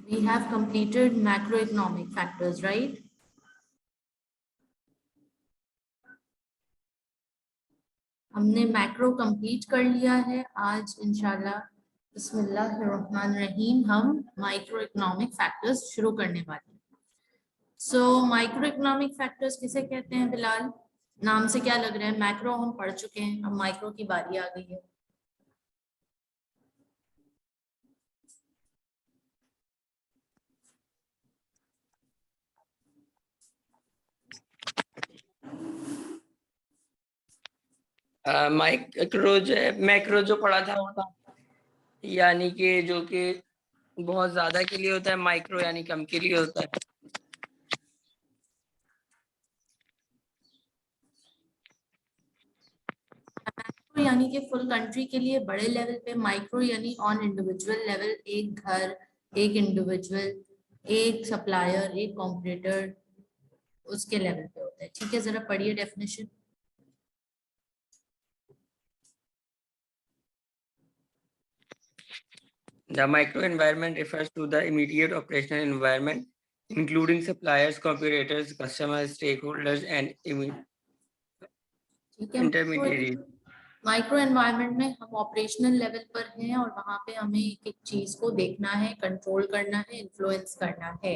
We have completed macroeconomic factors, right? हमने macro complete कर लिया है। आज इंशाल्लाह बिस्मिल्लाहिर्रहमानिर्रहीम हम माइक्रो इकोनॉमिक फैक्टर्स शुरू करने वाले हैं। सो माइक्रो इकोनॉमिक फैक्टर्स किसे कहते हैं बिलाल? नाम से क्या लग रहा है? मैक्रो हम पढ़ चुके हैं, अब माइक्रो की बारी आ गई है। माइक्रो जो है, मैक्रो जो पढ़ा था वो था यानी कि जो कि बहुत ज्यादा के लिए होता है, माइक्रो यानी कम के लिए होता है। मैक्रो यानी कि फुल कंट्री के लिए बड़े लेवल पे, माइक्रो यानी ऑन इंडिविजुअल लेवल, एक घर, एक इंडिविजुअल, एक सप्लायर, एक कॉम्पिटिटर, उसके लेवल पे होता है। ठीक है, जरा पढ़िए definition. The micro environment refers to the immediate operational environment, including suppliers, competitors, customers, stakeholders, and intermediaries. Micro environment में हम ऑपरेशनल लेवल पर हैं और वहां पे हमें एक एक चीज को देखना है, कंट्रोल करना है, इन्फ्लुएंस करना है,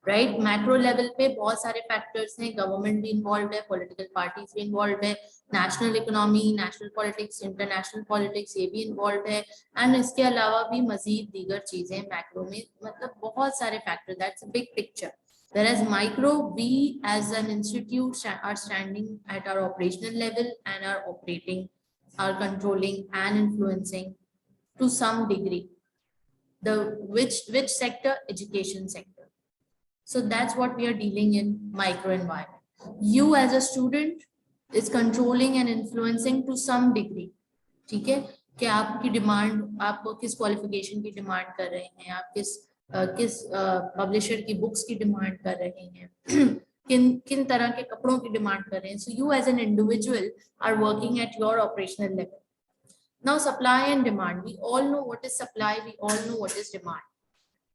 राइट। मैक्रो लेवल पे बहुत सारे फैक्टर्स हैं, गवर्नमेंट भी इन्वॉल्व है, पॉलिटिकल पार्टीज भी इन्वॉल्व है, national economy, national politics, international politics, ये भी इन्वॉल्व है, एंड इसके अलावा भी मजीद दीगर चीजें मैक्रो में, मतलब बहुत सारे factor, that's a big picture. Whereas micro, we as an institute are standing at our operational level and are operating, are controlling and influencing to some degree the which sector? Education sector. So that's what we are dealing in micro environment. You as a student is controlling and influencing to some degree. ठीक है, कि आपकी demand, आप किस qualification की demand कर रहे हैं, आप किस पब्लिशर की बुक्स की डिमांड कर रहे हैं, किन तरह के कपड़ों की डिमांड कर रहे हैं। So you as an individual are working at your operational level. Now supply and demand, we all know what is supply, we all know what is demand.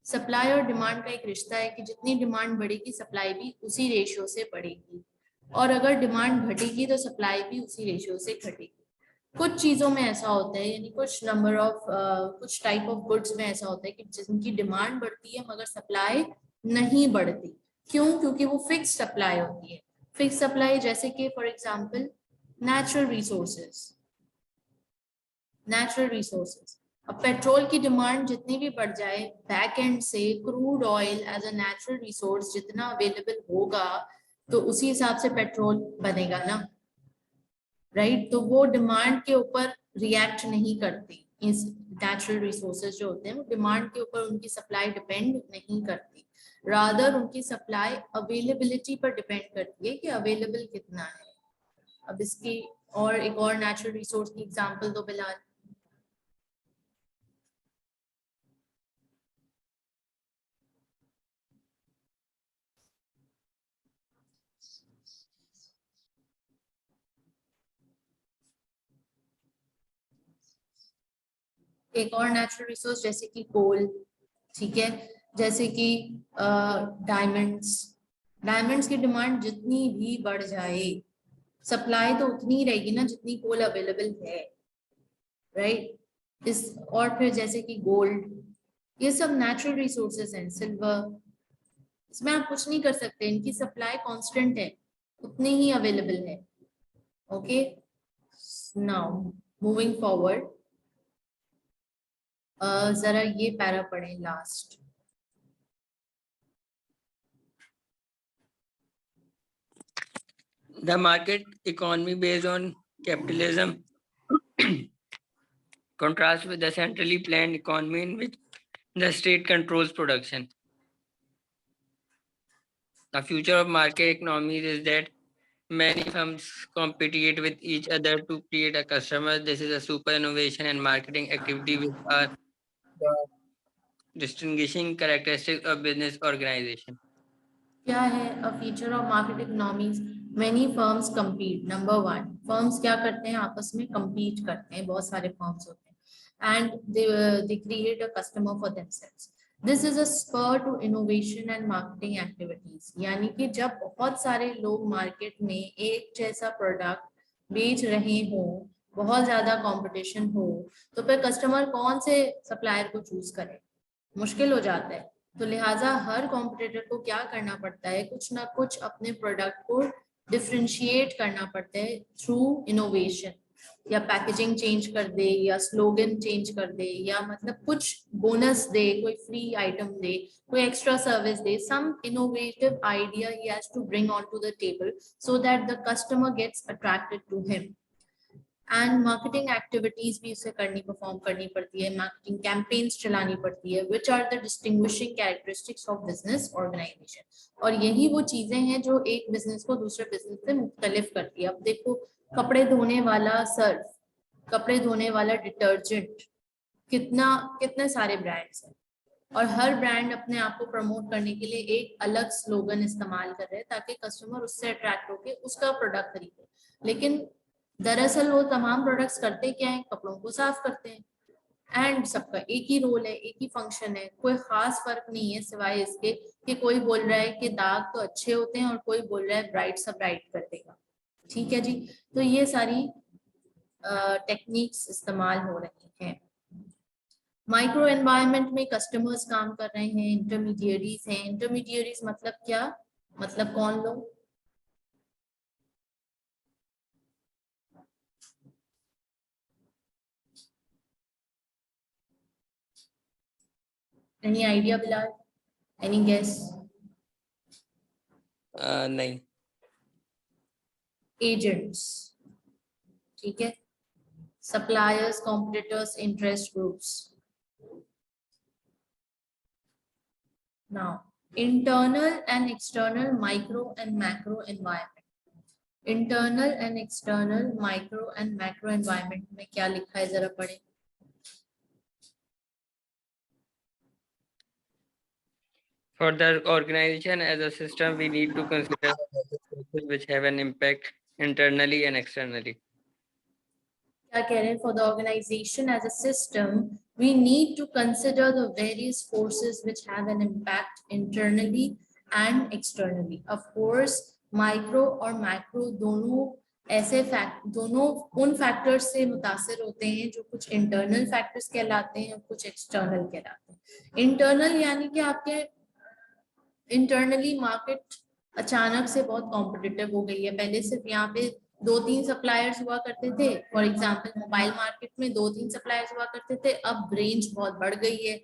Supply और डिमांड का एक रिश्ता है कि जितनी डिमांड बढ़ेगी सप्लाई भी उसी रेशियो से बढ़ेगी, और अगर डिमांड घटेगी तो सप्लाई भी उसी रेशियो से घटेगी। कुछ चीजों में ऐसा होता है, यानी कुछ नंबर ऑफ कुछ टाइप ऑफ गुड्स में ऐसा होता है कि जिनकी डिमांड बढ़ती है मगर सप्लाई नहीं बढ़ती। क्यों? क्योंकि वो फिक्स सप्लाई होती है। फिक्स सप्लाई जैसे कि फॉर एग्जांपल नेचुरल रिसोर्सेज। अब पेट्रोल की डिमांड जितनी भी बढ़ जाए, बैक एंड से crude oil as a natural resource जितना अवेलेबल होगा तो उसी हिसाब से पेट्रोल बनेगा ना, राइट। तो वो डिमांड के ऊपर रिएक्ट नहीं करती। इस नेचुरल रिसोर्सेज जो होते हैं वो डिमांड के ऊपर उनकी सप्लाई डिपेंड नहीं करती, रादर उनकी सप्लाई अवेलेबिलिटी पर डिपेंड करती है कि अवेलेबल कितना है। अब इसकी और एक और नेचुरल रिसोर्स की एग्जांपल दो बिलाल। एक और नेचुरल रिसोर्स जैसे कि कोल, ठीक है, जैसे कि डायमंड्स की डिमांड जितनी भी बढ़ जाए सप्लाई तो उतनी ही रहेगी ना जितनी कोल अवेलेबल है, राइट। इस और फिर जैसे कि गोल्ड, ये सब नेचुरल रिसोर्सेज हैं। सिल्वर, इसमें आप कुछ नहीं कर सकते, इनकी सप्लाई कांस्टेंट है, उतनी ही अवेलेबल है। ओके, नाउ मूविंग फॉरवर्ड, जरा ये पैरा पढ़ें last. The market economy based on capitalism contrasts with the centrally planned economy in which the state controls production. The future of market economies is that many firms compete with each other to create a customer. This is a super innovation and marketing activity which are the distinguishing characteristics of business organization. क्या है a feature of market economies? Many firms compete. Number one, firms क्या करते हैं? आपस में compete करते हैं, बहुत सारे फर्म्स होते हैं, and they create a customer for themselves. This is a spur to innovation and marketing activities, यानी कि जब बहुत सारे लोग मार्केट में एक जैसा प्रोडक्ट बेच रहे हो, बहुत ज्यादा कंपटीशन हो, तो फिर कस्टमर कौन से सप्लायर को चूज करे, मुश्किल हो जाता है। तो लिहाजा हर कॉम्पिटिटर को क्या करना पड़ता है, कुछ ना कुछ अपने प्रोडक्ट को डिफ्रेंशिएट करना पड़ता है थ्रू इनोवेशन, या पैकेजिंग चेंज कर दे, या स्लोगन चेंज कर दे, या मतलब कुछ बोनस दे, कोई फ्री आइटम दे, कोई एक्स्ट्रा सर्विस दे, some innovative idea he has to bring on to the table so that the customer gets attracted to him. And marketing activities भी उसे परफॉर्म करनी पड़ती है, मार्केटिंग कैंपेन्स चलानी पड़ती है, which are the distinguishing characteristics of business organisation. और यही वो चीजें हैं जो एक बिजनेस को दूसरे बिजनेस से मुख्तलिफ करती है। अब देखो, कपड़े धोने वाला सर्फ, कपड़े धोने वाला डिटर्जेंट, कितने सारे ब्रांड्स हैं, और हर ब्रांड अपने आप को प्रमोट करने के लिए एक अलग स्लोगन इस्तेमाल कर रहे हैं ताकि कस्टमर उससे अट्रैक्ट होकर उसका प्रोडक्ट खरीदे। लेकिन दरअसल वो तमाम प्रोडक्ट्स करते क्या है, कपड़ों को साफ करते हैं। एंड सबका एक ही रोल है, एक ही फंक्शन है, कोई खास फर्क नहीं है सिवाय इसके कि कोई बोल रहा है कि दाग तो अच्छे होते हैं और कोई बोल रहा है ब्राइट सा ब्राइट कर देगा। ठीक है जी, तो ये सारी टेक्निक्स इस्तेमाल हो रही हैं। माइक्रो एनवायरनमेंट में कस्टमर्स काम कर रहे हैं, इंटरमीडियरीज हैं। इंटरमीडियरीज मतलब क्या, मतलब कौन लोग? Any idea Bilal, any guess? नहीं। एजेंट्स, ठीक है, suppliers, competitors, interest groups. Now, internal and external micro and macro environment. Internal and external micro and macro environment में क्या लिखा है जरा पढ़े। For the organization as a system, we need to consider the forces which have an impact internally and externally. क्या कह रहे हैं? For the organization as a system, we need to consider the various forces which have an impact internally and externally. Of course, micro और macro दोनों ऐसे दोनों उन factors से मुतासिर होते हैं जो कुछ इंटरनल फैक्टर्स कहलाते हैं और कुछ एक्सटर्नल कहलाते हैं। इंटरनल यानी कि आपके इंटरनली मार्केट अचानक से बहुत कॉम्पिटिटिव हो गई है। पहले सिर्फ यहाँ पे 2-3 सप्लायर्स हुआ करते थे, फॉर एग्जांपल मोबाइल मार्केट में 2-3 सप्लायर्स हुआ करते थे, अब रेंज बहुत बढ़ गई है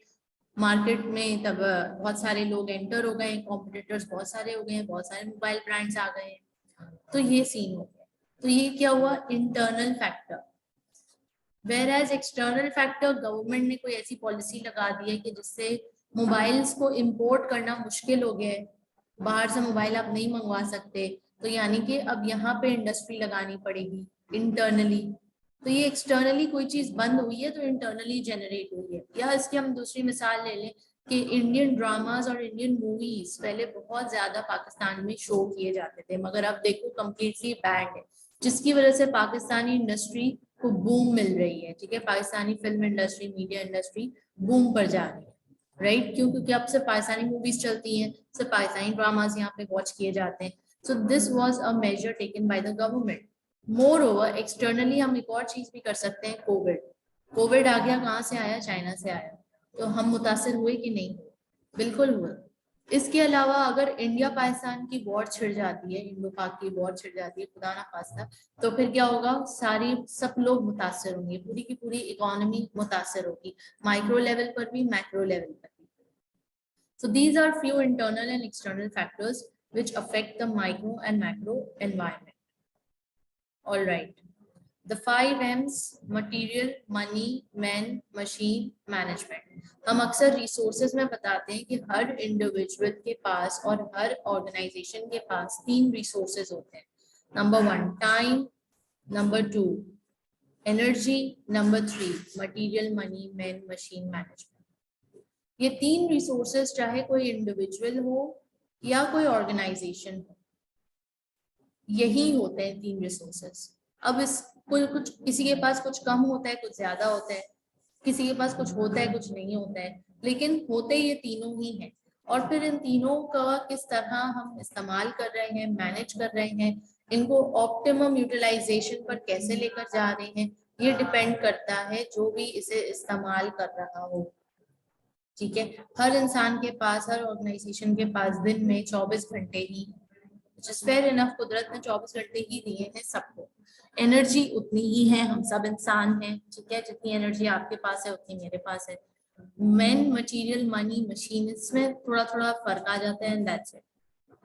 मार्केट में, तब बहुत सारे लोग एंटर हो गए, कॉम्पिटिटर्स बहुत सारे हो गए हैं, बहुत सारे मोबाइल ब्रांड्स आ गए हैं, तो ये सीन हो गया। तो ये क्या हुआ, internal factor. Whereas external factor, government ने कोई ऐसी पॉलिसी लगा दी है कि जिससे मोबाइल्स को इंपोर्ट करना मुश्किल हो गया है, बाहर से मोबाइल आप नहीं मंगवा सकते, तो यानी कि अब यहाँ पे इंडस्ट्री लगानी पड़ेगी इंटरनली। तो ये एक्सटर्नली कोई चीज बंद हुई है तो इंटरनली जनरेट हुई है। या इसकी हम दूसरी मिसाल ले लें कि इंडियन ड्रामास और इंडियन मूवीज पहले बहुत ज्यादा पाकिस्तान में शो किए जाते थे, मगर अब देखो कम्प्लीटली बैन है, जिसकी वजह से पाकिस्तानी इंडस्ट्री को बूम मिल रही है। ठीक है, Pakistani film industry, media industry boom पर जा रही है, राइट? क्यों? क्योंकि अब सिर्फ पाकिस्तानी मूवीज चलती हैं, सिर्फ पाकिस्तानी ड्रामास यहाँ पे वॉच किए जाते हैं। So this was a major taken by the government. Moreover, externally हम एक और चीज भी कर सकते हैं। कोविड आ गया, कहाँ से आया? चाइना से आया। तो हम मुतासिर हुए कि नहीं? बिल्कुल हुए। इसके अलावा अगर इंडिया पाकिस्तान की वॉर छिड़ जाती है, इंडो पाक की वॉर छिड़ जाती है, खुदा ना खास्ता, तो फिर क्या होगा? सब लोग मुतासर होंगे, पूरी की पूरी इकोनॉमी मुतासर होगी, माइक्रो लेवल पर भी, मैक्रो लेवल पर भी। So these are few internal and external factors which affect the micro and macro environment. All right. The 5 M's: material, money, men, machine, management. हम अक्सर रिसोर्सेज में बताते हैं कि हर इंडिविजुअल के पास और हर ऑर्गेनाइजेशन के पास 3 रिसोर्सेज होते हैं। Number 1 time, number 2 energy, number 3 material, money, man, machine, management. ये 3 रिसोर्सेज चाहे कोई इंडिविजुअल हो या कोई ऑर्गेनाइजेशन हो, यही होते हैं 3 रिसोर्सेज। अब इस कुछ किसी के पास कुछ कम होता है, कुछ ज्यादा होता है। किसी के पास कुछ होता है कुछ नहीं होता है, लेकिन होते ये तीनों ही हैं। और फिर इन तीनों का किस तरह हम इस्तेमाल कर रहे हैं, मैनेज कर रहे हैं, इनको ऑप्टिमम यूटिलाइजेशन पर कैसे लेकर जा रहे हैं, ये डिपेंड करता है जो भी इसे इस्तेमाल कर रहा हो। ठीक है, हर इंसान के पास, हर ऑर्गेनाइजेशन के पास दिन में 24 घंटे ही, फेयर इनफ, कुदरत ने 24 घंटे ही दिए हैं सबको। एनर्जी उतनी ही है, हम सब इंसान हैं, ठीक है, जितनी एनर्जी आपके पास है उतनी मेरे पास है। मैन, मटेरियल, मनी, मशीन, इसमें थोड़ा थोड़ा फर्क आ जाता है, एंड दैट्स इट।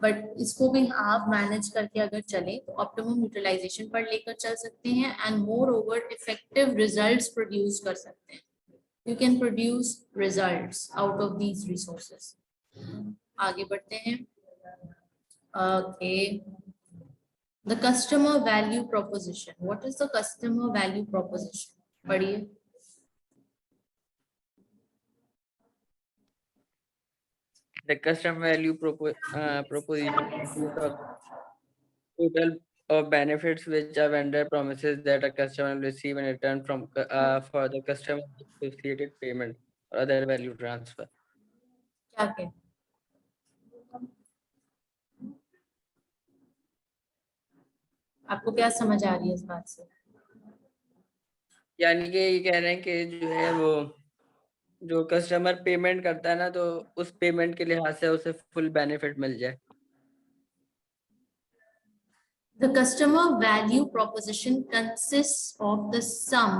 बट इसको भी आप मैनेज करके अगर चले तो ऑप्टिमम यूटिलाइजेशन पर लेकर चल सकते हैं, and more over effective results produce कर सकते हैं। You can produce results out of these resources. आगे बढ़ते हैं। Okay. The customer value proposition. What is the customer value proposition? पढ़िए। The customer value proposition consists of total of benefits which a vendor promises that a customer will receive in return from for the customer associated payment or other value transfer. क्या क्या? आपको क्या समझ आ रही है इस बात से? यानी कि ये कह रहे हैं कि जो है वो जो कस्टमर पेमेंट करता है ना, तो उस पेमेंट के लिहाज से उसे फुल बेनिफिट मिल जाए। The customer value proposition consists of the sum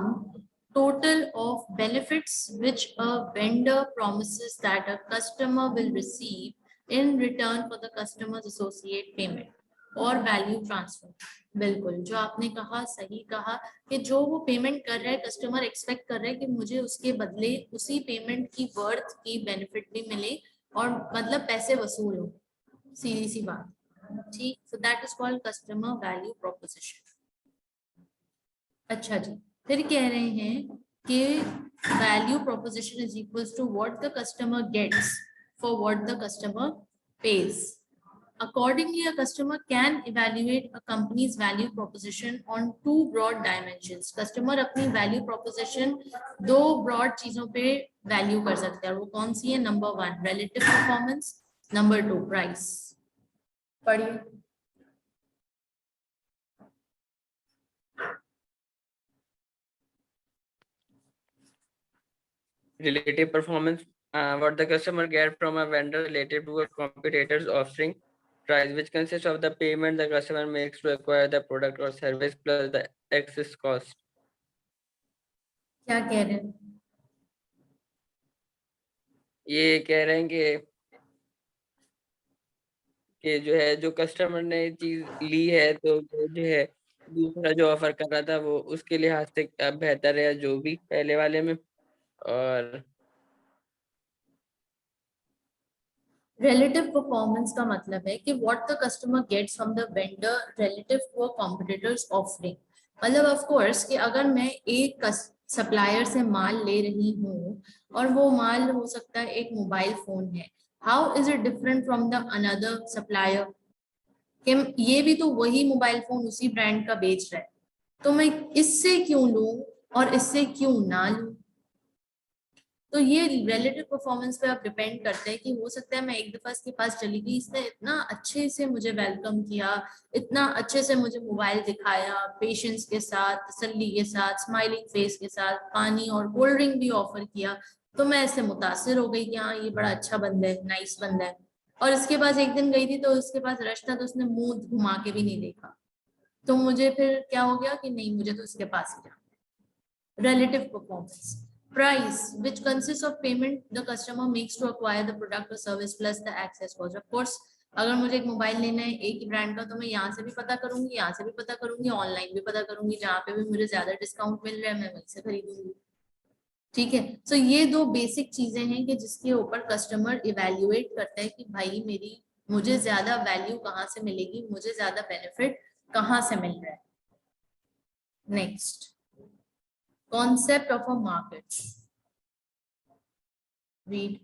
total of benefits which a vendor promises that a customer will receive in return for the customer's associate payment और वैल्यू ट्रांसफर। बिल्कुल, जो आपने कहा सही कहा कि जो वो पेमेंट कर रहा है, कस्टमर एक्सपेक्ट कर रहा है कि मुझे उसके बदले उसी पेमेंट की वर्थ की बेनिफिट भी मिले और मतलब पैसे वसूल हो, सीधी सी बात। ठीक, so that is called customer value proposition. अच्छा जी, फिर कह रहे हैं कि value proposition is equals to what the customer gets for what the customer pays. Accordingly, a customer can evaluate a company's value proposition on two broad dimensions. Customer अपनी value proposition दो broad चीजों पे value कर सकता है, वो कौन सी है? Number 1 relative performance, number 2 price. पढ़िए। Relative performance, what the customer get from a vendor relative to a competitor's offering price, which consists of the payment the customer makes to acquire the product or service plus the excess cost. क्या कह रहे हैं? ये कह रहे हैं कि जो है जो कस्टमर ने चीज ली है, तो वो जो है दूसरा जो ऑफर कर रहा था वो उसके लिहाज से बेहतर है जो भी पहले वाले में। और Relative performance का मतलब है कि what the customer gets from the vendor relative to a competitor's offering. मतलब of course कि अगर मैं एक सप्लायर से माल ले रही हूँ और वो माल हो सकता है एक मोबाइल फोन है, how is it different from the another supplier? कि ये भी तो वही मोबाइल फोन उसी ब्रांड का बेच रहा है, तो मैं इससे क्यों लूं और इससे क्यों ना लूं? तो ये रिलेटिव परफॉर्मेंस पे आप डिपेंड करते हैं कि हो सकता है मैं एक दफा इसके पास चली गई, इसने इतना अच्छे से मुझे वेलकम किया, इतना अच्छे से मुझे मोबाइल दिखाया, पेशेंस के साथ, तसल्ली के साथ, स्माइलिंग फेस के साथ, पानी और कोल्ड ड्रिंक भी ऑफर किया, तो मैं इससे मुतासिर हो गई कि हाँ ये बड़ा अच्छा बंदा है, नाइस बंदा है। और इसके पास एक दिन गई थी तो उसके पास रश था, तो उसने मुंह घुमा के भी नहीं देखा, तो मुझे फिर क्या हो गया कि नहीं, मुझे तो इसके पास ही जाना। Relative performance. Price, which consists of payment the customer makes to acquire the product or service plus the access cost. Of course, अगर मुझे एक मोबाइल लेना है एक ही ब्रांड का, तो मैं यहाँ से भी पता करूंगी, यहाँ से भी पता करूंगी, ऑनलाइन भी पता करूंगी, जहाँ पे भी मुझे ज्यादा डिस्काउंट मिल रहा है मैं वहीं से खरीदूंगी। ठीक है, तो ये दो बेसिक चीजें हैं कि जिसके ऊपर कस्टमर इवेल्युएट करता है कि भाई मुझे ज्यादा वैल्यू कहाँ से मिलेगी, मुझे ज्यादा बेनिफिट कहाँ से मिल रहा है। Next, concept of a market. Read.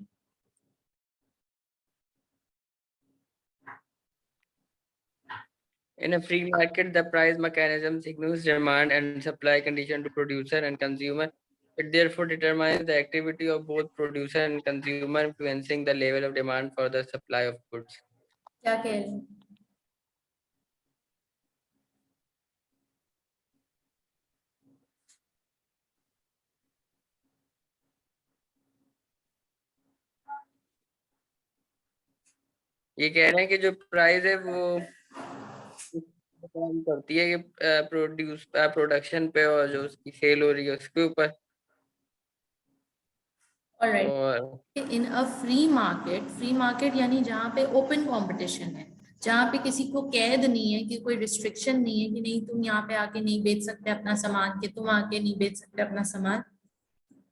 in a free market, the price mechanism signals demand and supply condition to producer and consumer It therefore determines the activity of both producer and consumer, influencing the level of demand for the supply of goods. क्या कह रहे हैं? ये कह रहे हैं कि जो प्राइस है वो डिपेंड करती है कि प्रोडक्शन पे और जो उसकी सेल हो रही है उसके ऊपर। ऑलराइट, और इन अ फ्री मार्केट यानी जहाँ पे ओपन कंपटीशन है, जहाँ पे किसी को कैद नहीं है, कि कोई रिस्ट्रिक्शन नहीं है कि नहीं तुम यहाँ पे आके नहीं बेच सकते अपना सामान, कि तुम आके नहीं बेच सकते अपना सामान,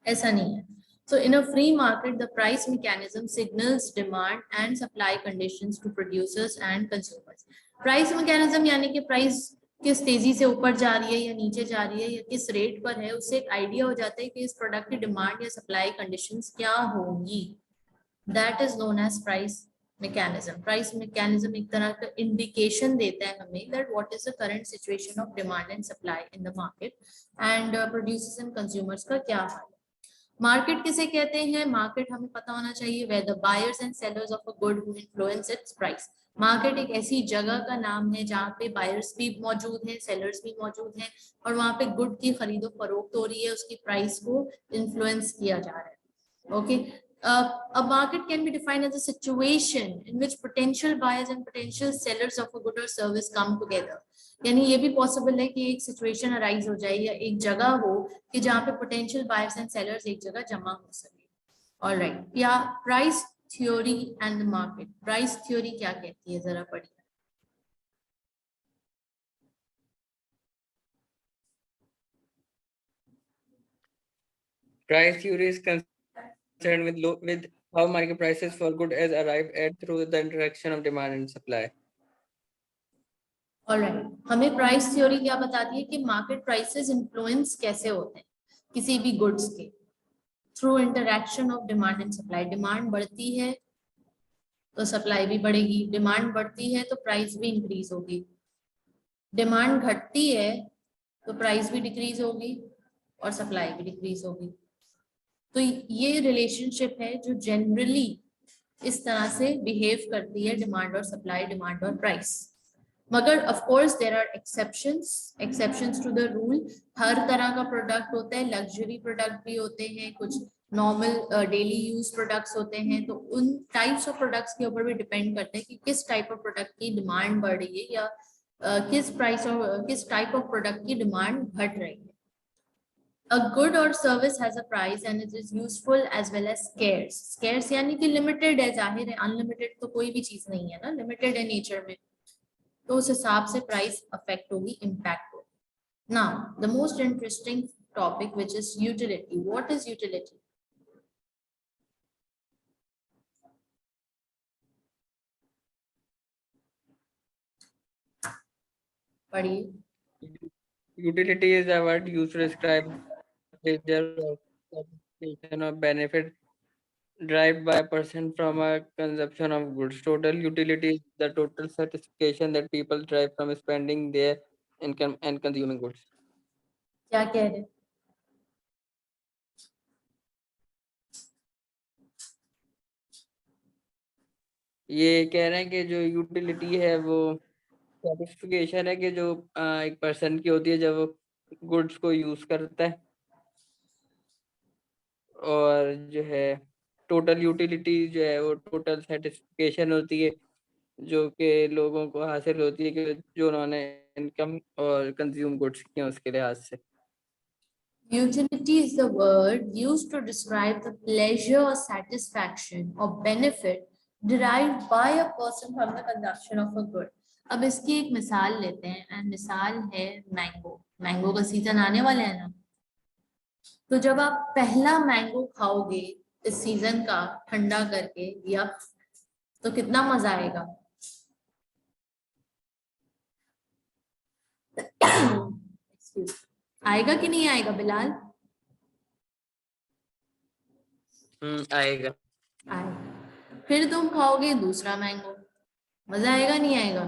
ऐसा नहीं है। So in a free market, the price mechanism signals demand and supply conditions to producers and consumers. Price mechanism यानी कि प्राइस किस तेजी से ऊपर जा रही है या नीचे जा रही है या किस रेट पर है, उससे एक आइडिया हो जाता है कि इस प्रोडक्ट की डिमांड या सप्लाई कंडीशंस क्या होंगी। That is known as price mechanism. Price mechanism एक तरह का इंडिकेशन देता है हमें that what is the current situation of demand and supply in the market and producers and consumers का क्या हाल है। मार्केट किसे कहते हैं? मार्केट हमें पता होना चाहिए, where the buyers and sellers of a good who influence its price. Market एक ऐसी जगह का नाम है जहाँ पे बायर्स भी मौजूद हैं, सेलर्स भी मौजूद हैं, और वहाँ पे गुड की खरीदो फरोख्त हो रही है, उसकी प्राइस को इन्फ्लुएंस किया जा रहा है। Okay, a market can be defined as a situation in which potential buyers and potential sellers of a good or service come together. यानी ये भी पॉसिबल है कि एक सिचुएशन अराइज हो जाए या एक जगह हो कि जहाँ पे पोटेंशियल बायर्स एंड सेलर्स एक जगह जमा हो सके। ऑलराइट, या price theory and the market. Price theory क्या कहती है, जरा पढ़िए। price theory is concerned with how market prices for good as arrived at through the interaction of demand and supply. Alright, हमें प्राइस थ्योरी क्या बताती है कि मार्केट प्राइसेस इन्फ्लुएंस कैसे होते हैं किसी भी गुड्स के, through interaction of demand and supply. Demand बढ़ती है तो सप्लाई भी बढ़ेगी, डिमांड बढ़ती है तो प्राइस भी इंक्रीज होगी, डिमांड घटती है तो प्राइस भी डिक्रीज होगी और सप्लाई भी डिक्रीज होगी। तो ये रिलेशनशिप है जो जनरली इस तरह से बिहेव करती है, डिमांड और सप्लाई, डिमांड और प्राइस। मगर of course there are exceptions to the rule. हर तरह का प्रोडक्ट होता है, लग्जरी प्रोडक्ट भी होते हैं, कुछ नॉर्मल डेली यूज प्रोडक्ट्स होते हैं, तो उन टाइप्स ऑफ प्रोडक्ट्स के ऊपर भी डिपेंड करते हैं कि किस टाइप ऑफ प्रोडक्ट की डिमांड बढ़ रही है या किस प्राइस और किस टाइप ऑफ प्रोडक्ट की डिमांड घट रही है। A good or service has a price and it is useful as well as scarce. Scarce यानी कि limited है, जाहिर है, unlimited तो कोई भी चीज नहीं है ना, limited है नेचर में, तो उस हिसाब से प्राइस अफेक्ट होगी, इम्पैक्ट होगी। Now the most interesting topic which is utility. What is utility? पढ़िए। Utility is a word used to describe pleasure or satisfaction or benefit derived by a person from a consumption of goods. Total utility is the total satisfaction that people derive from spending their income and consuming goods. क्या कह रहे हैं? ये कह रहे हैं कि जो यूटिलिटी है वो सेटिस्फिकेशन है कि जो एक पर्सन की होती है जब वो गुड्स को यूज करता है, और जो है टोटल यूटिलिटी जो है वो टोटल सेटिस्फिकेशन होती है जो कि लोगों को हासिल होती है कि जो उन्होंने इनकम और कंज्यूम गुड्स किए उसके लिहाज से। Utility is the word used to describe the pleasure or satisfaction or benefit derived by a person from the consumption of a good. अब इसकी एक मिसाल लेते हैं, एंड मिसाल है मैंगो। मैंगो का सीजन आने वाला है ना, तो जब आप पहला मैंगो खाओगे इस सीजन का ठंडा करके या, तो कितना मजा आएगा। आएगा कि नहीं आएगा बिलाल? आएगा। आएगा। फिर तुम खाओगे दूसरा मैंगो, मजा आएगा नहीं आएगा?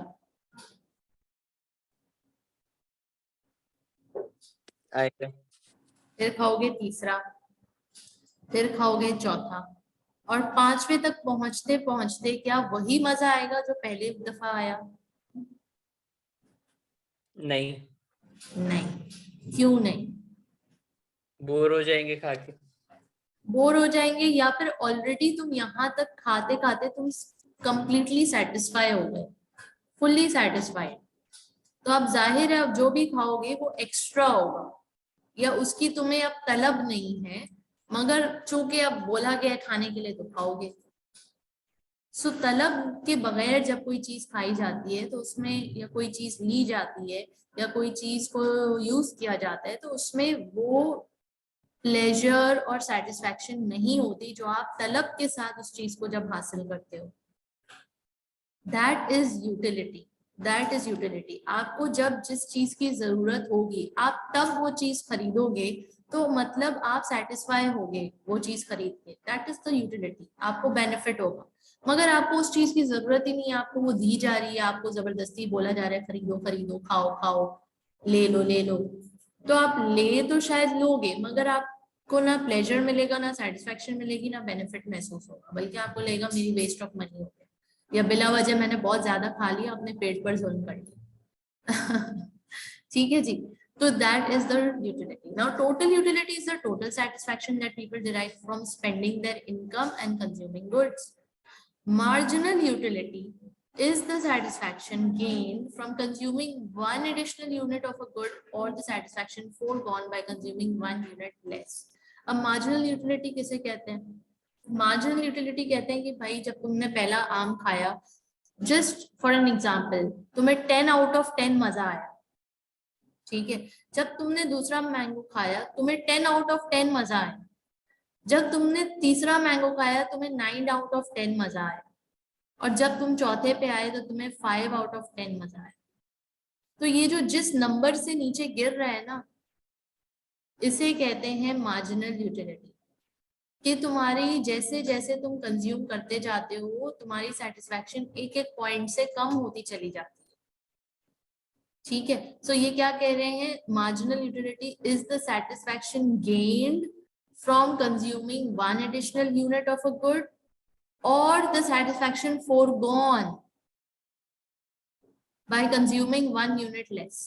आएगा। फिर खाओगे तीसरा, फिर खाओगे चौथा, और पांचवे तक पहुंचते पहुंचते क्या वही मजा आएगा जो पहले दफा आया? नहीं, नहीं। क्यों नहीं? बोर हो जाएंगे खा के। बोर हो जाएंगे, या फिर ऑलरेडी तुम यहाँ तक खाते खाते तुम कंप्लीटली सेटिस्फाई हो गए, फुल्ली सेटिस्फाइड। तो अब जाहिर है अब जो भी खाओगे वो एक्स्ट्रा होगा, या उसकी तुम्हें अब तलब नहीं है, मगर चूंकि अब बोला गया है खाने के लिए तो खाओगे। सो तलब के बगैर जब कोई चीज खाई जाती है तो उसमें, या कोई चीज ली जाती है, या कोई चीज को यूज किया जाता है, तो उसमें वो प्लेजर और सेटिस्फैक्शन नहीं होती जो आप तलब के साथ उस चीज को जब हासिल करते हो। That is utility, that is utility. आपको जब जिस चीज की जरूरत होगी आप तब वो चीज खरीदोगे, तो मतलब आप सेटिस्फाई होगे वो चीज खरीद के, दैट इज द यूटिलिटी, आपको बेनिफिट होगा। मगर आपको उस चीज की जरूरत ही नहीं है, आपको वो दी जा रही है, आपको जबरदस्ती बोला जा रहा है खरीदो खरीदो, खाओ खाओ, ले लो ले लो, तो आप ले तो शायद लोगे, मगर आपको ना प्लेजर मिलेगा, ना सेटिस्फेक्शन मिलेगी, ना बेनिफिट महसूस होगा, बल्कि आपको लगेगा मेरी वेस्ट ऑफ मनी हो गया, या बिला वजह मैंने बहुत ज्यादा खा लिया, अपने पेट पर जुल्म कर लिया। ठीक है जी। तो that is the utility. Now total utility is the total satisfaction that people derive from spending their income and consuming goods. Marginal utility is the satisfaction gained from consuming one additional unit of a good, or the satisfaction foregone by consuming one unit less. अब marginal utility किसे कहते हैं? Marginal utility कहते हैं कि भाई जब तुमने पहला आम खाया, जस्ट फॉर एन एग्जाम्पल, तुम्हें 10 आउट ऑफ 10 मजा आया, ठीक है। जब तुमने दूसरा मैंगो खाया तुम्हें 10 आउट ऑफ 10 मजा आया, जब तुमने तीसरा मैंगो खाया तुम्हें 9 आउट ऑफ 10 मजा आया, और जब तुम चौथे पे आए तो तुम्हें 5 आउट ऑफ 10 मजा आया। तो ये जो जिस नंबर से नीचे गिर रहा है ना, इसे कहते हैं मार्जिनल यूटिलिटी। कि तुम्हारी जैसे जैसे तुम कंज्यूम करते जाते हो तुम्हारी सेटिस्फैक्शन एक एक पॉइंट से कम होती चली जाती है, ठीक है। सो ये क्या कह रहे हैं? Marginal utility is the satisfaction gained from consuming one additional unit of a good, or the satisfaction foregone by consuming one unit less.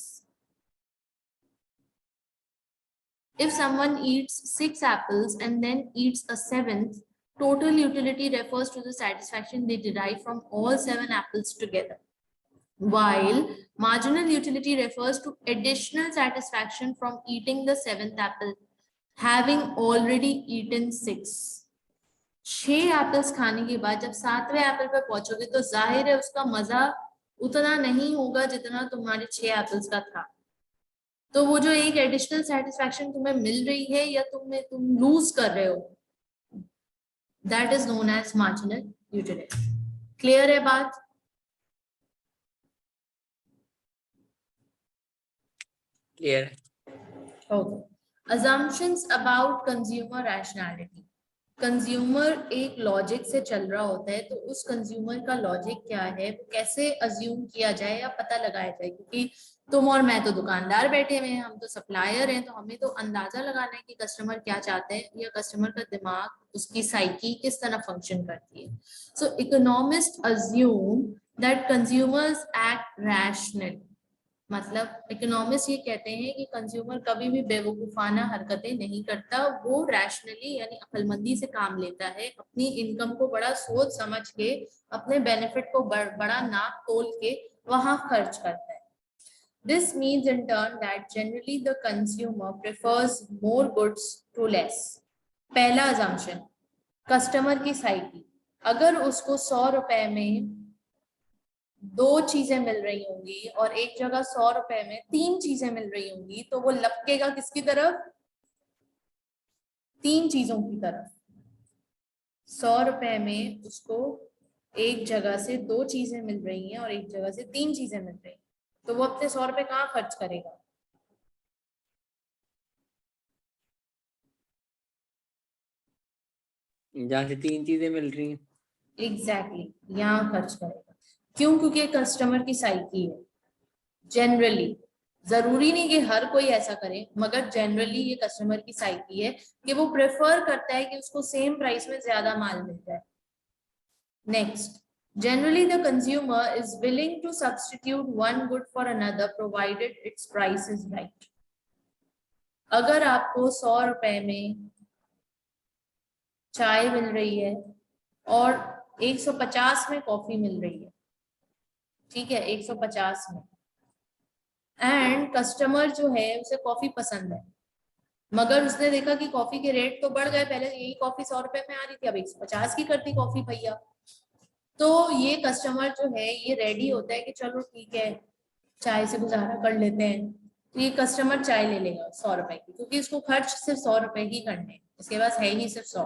If someone eats 6 apples and then eats a 7th, total utility refers to the satisfaction they derive from all 7 apples together, while marginal utility refers to additional satisfaction from eating the 7th apple, having already eaten 6. 6 apples खाने के बाद जब 7वें Apple पे पहुंचोगे तो जाहिर है उसका मजा उतना नहीं होगा जितना तुम्हारे 6 एप्पल्स का था। तो वो जो एक एडिशनल सेटिस्फैक्शन तुम्हें मिल रही है या तुम लूज कर रहे हो, that is known as marginal utility. Clear है बात? Clear. Okay. assumptions about consumer rationality. Consumer एक लॉजिक से चल रहा होता है, तो उस कंज्यूमर का लॉजिक क्या है, कैसे अज्यूम किया जाए या पता लगाया जाए, क्योंकि तुम और मैं तो दुकानदार बैठे हुए हैं, हम तो सप्लायर हैं, तो हमें तो अंदाजा लगाना है कि कस्टमर क्या चाहते हैं या कस्टमर का दिमाग उसकी साइकी किस तरह फंक्शन करती है। So economist assume that consumers act rational. मतलब इकोनॉमिस्ट ये कहते हैं कि कंज्यूमर कभी भी बेवकूफाना हरकतें नहीं करता, वो रैशनली यानी अक्लमंदी से काम लेता है, अपनी इनकम को बड़ा सोच समझ के, अपने बेनिफिट को बड़ा नाप तोल के वहां खर्च करता है। This means in turn that generally the consumer prefers more goods to less. पहला assumption, कस्टमर की साइकी, अगर उसको 100 रुपए में 2 चीजें मिल रही होंगी और एक जगह 100 रुपए में 3 चीजें मिल रही होंगी, तो वो लपकेगा किसकी तरफ? 3 चीजों की तरफ। 100 रुपए में उसको एक जगह से 2 चीजें मिल रही हैं और एक जगह से 3 चीजें मिल रही हैं, तो वो अपने 100 रुपए कहाँ खर्च करेगा? जहाँ से 3 चीजें मिल रही हैं। एग्जैक्टली, यहाँ खर्च करेगा। क्यों? क्योंकि कस्टमर की साइकी है जनरली। जरूरी नहीं कि हर कोई ऐसा करे, मगर जनरली ये कस्टमर की साइकी है कि वो प्रेफर करता है कि उसको सेम प्राइस में ज्यादा माल मिल जाए। Next, generally the consumer is willing to substitute one good for another provided its price is right. अगर आपको 100 रुपए में चाय मिल रही है और 150 में कॉफी मिल रही है, ठीक है, 150 में, एंड कस्टमर जो है उसे कॉफी पसंद है, मगर उसने देखा कि कॉफी के रेट तो बढ़ गए, पहले यही कॉफी 100 रुपए में आ रही थी, अब 150 की करती कॉफी भैया, तो ये कस्टमर जो है ये रेडी होता है कि चलो ठीक है चाय से गुजारा कर लेते हैं, तो ये कस्टमर चाय ले लेगा 100 रुपए की, क्योंकि इसको खर्च सिर्फ 100 रुपए ही करने, इसके पास है ही सिर्फ 100।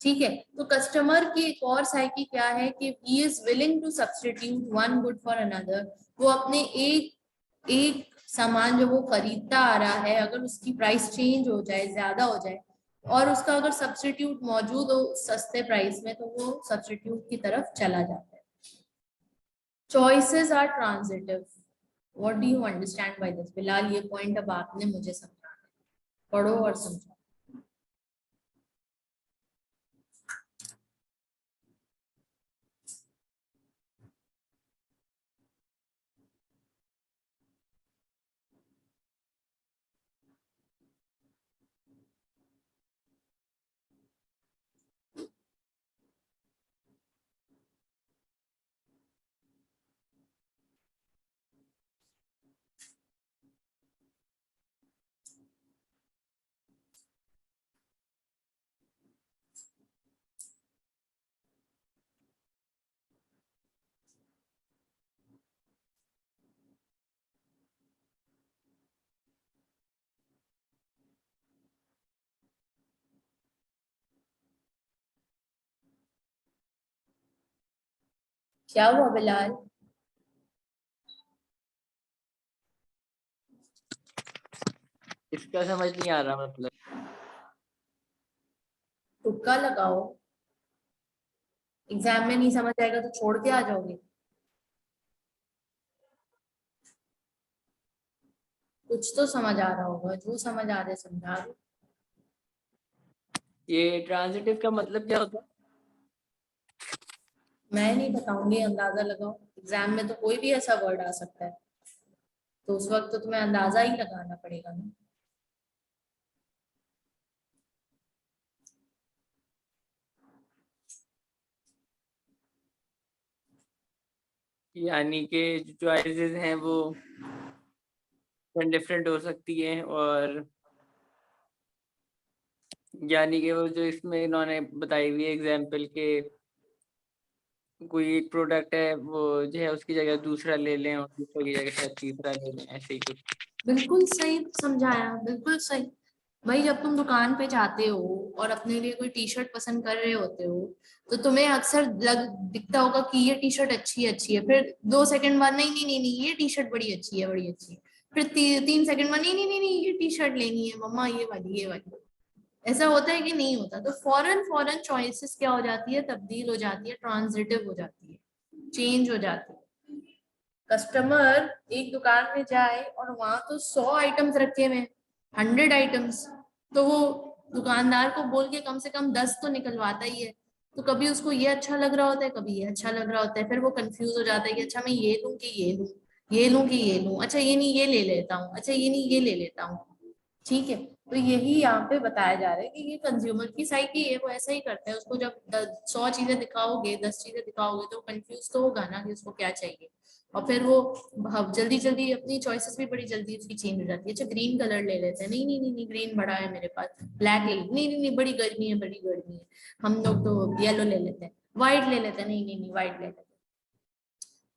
ठीक है, तो कस्टमर की एक और साइकी क्या है कि he is willing to substitute one good for another. वो अपने एक सामान जो वो खरीदता आ रहा है, अगर उसकी प्राइस चेंज हो जाए, ज्यादा हो जाए, और उसका अगर सब्स्टिट्यूट मौजूद हो सस्ते प्राइस में, तो वो सब्स्टिट्यूट की तरफ चला जाता है। Choices are transitive. What do you understand by this? Bilal, ये पॉइंट अब आपने मुझे समझाना है, पढ़ो और समझो। क्या हुआ बिलाल? इसका समझ नहीं आ रहा मतलब। तुक्का लगाओ, एग्जाम में नहीं समझ आएगा तो छोड़ के आ जाओगे? कुछ तो समझ आ रहा होगा, जो समझ आ रहा है समझा दो। ये ट्रांजिटिव का मतलब क्या होता है? मैं नहीं बताऊंगी, अंदाजा लगाओ। एग्जाम में तो कोई भी ऐसा वर्ड आ सकता है, तो उस वक्त तो तुम्हें अंदाजा ही लगाना पड़ेगा ना। यानी कि जो चॉइसेस हैं वो डिफरेंट हो सकती हैं, और यानी कि वो जो इसमें इन्होंने बताई हुई एग्जाम्पल के कोई एक प्रोडक्ट है वो जो है उसकी जगह दूसरा ले लें और दूसरे की जगह शायद तीसरा ले लें, ऐसे ही कुछ। बिल्कुल सही समझाया, बिल्कुल सही। भाई जब तुम दुकान पे जाते हो और अपने लिए कोई टी शर्ट पसंद कर रहे होते हो, तो तुम्हें अक्सर दिखता होगा कि ये टी शर्ट अच्छी है, फिर 2 सेकंड बाद नहीं नहीं नहीं नहीं ये टी शर्ट बड़ी अच्छी है, बड़ी अच्छी है, फिर 3 सेकंड बाद नहीं नहीं नहीं नहीं ये टी शर्ट लेनी है मम्मा, ये वाली। ऐसा होता है कि नहीं होता? तो फॉरन फॉरन चॉइसेस क्या हो जाती है, तब्दील हो जाती है, ट्रांजिटिव हो जाती है, चेंज हो जाती है। कस्टमर एक दुकान में जाए और वहां तो 100 आइटम्स रखे हुए, 100 आइटम्स, तो वो दुकानदार को बोल के कम 10 तो निकलवाता ही है। तो कभी उसको ये अच्छा लग रहा होता है, कभी ये अच्छा लग रहा होता है, फिर वो कंफ्यूज हो जाता है कि अच्छा मैं ये लूं कि ये लूं, ये लूं कि ये लूं, अच्छा ये नहीं ये ले लेता हूँ, अच्छा ये नहीं ये ले लेता हूँ। ठीक है, तो यही यहाँ पे बताया जा रहा है कि ये कंज्यूमर की साइकी है, वो ऐसा ही करता है। उसको जब 100 चीजें दिखाओगे, 10 चीजें दिखाओगे, तो कंफ्यूज तो होगा ना कि उसको क्या चाहिए, और फिर वो जल्दी जल्दी अपनी चॉइसेस भी बड़ी जल्दी उसकी चेंज हो जाती है। अच्छा ग्रीन कलर ले लेते हैं, नहीं नहीं नहीं नहीं ग्रीन बड़ा है मेरे पास, ब्लैक ले नहीं नहीं नहीं बड़ी गर्मी है, बड़ी गर्मी है, हम लोग तो येलो ले लेते हैं, व्हाइट ले लेते हैं, नहीं नहीं नहीं व्हाइट ले लेते हैं।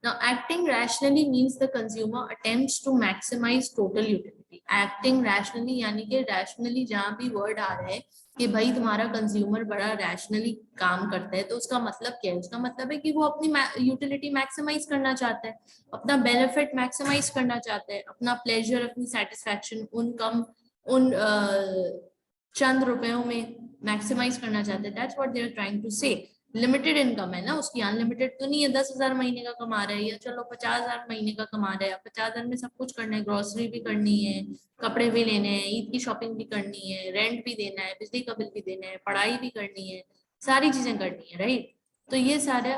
Now, acting rationally means the consumer attempts to maximize total utility. Acting rationally यानी कि rationally जहाँ भी word आ रहा है कि भाई तुम्हारा कंज्यूमर बड़ा रैशनली काम करता है, तो उसका मतलब क्या है? उसका मतलब है कि वो अपनी यूटिलिटी मैक्सिमाइज करना चाहता है, अपना बेनिफिट मैक्सिमाइज करना चाहता है, अपना प्लेजर, अपनी सेटिस्फैक्शन उन चंद रुपयों में मैक्सिमाइज करना चाहते हैं। That's what they are trying to say. Limited income है ना उसकी, अनलिमिटेड तो नहीं है। 10,000 महीने का कमा रहा है, या चलो 50,000 महीने का कमा रहा है, 50,000 में सब कुछ करना है, ग्रोसरी भी करनी है, कपड़े भी लेने हैं, ईद की शॉपिंग भी करनी है, रेंट भी देना है, बिजली का बिल भी देना है, पढ़ाई भी करनी है, सारी चीजें करनी है, राइट। तो ये सारा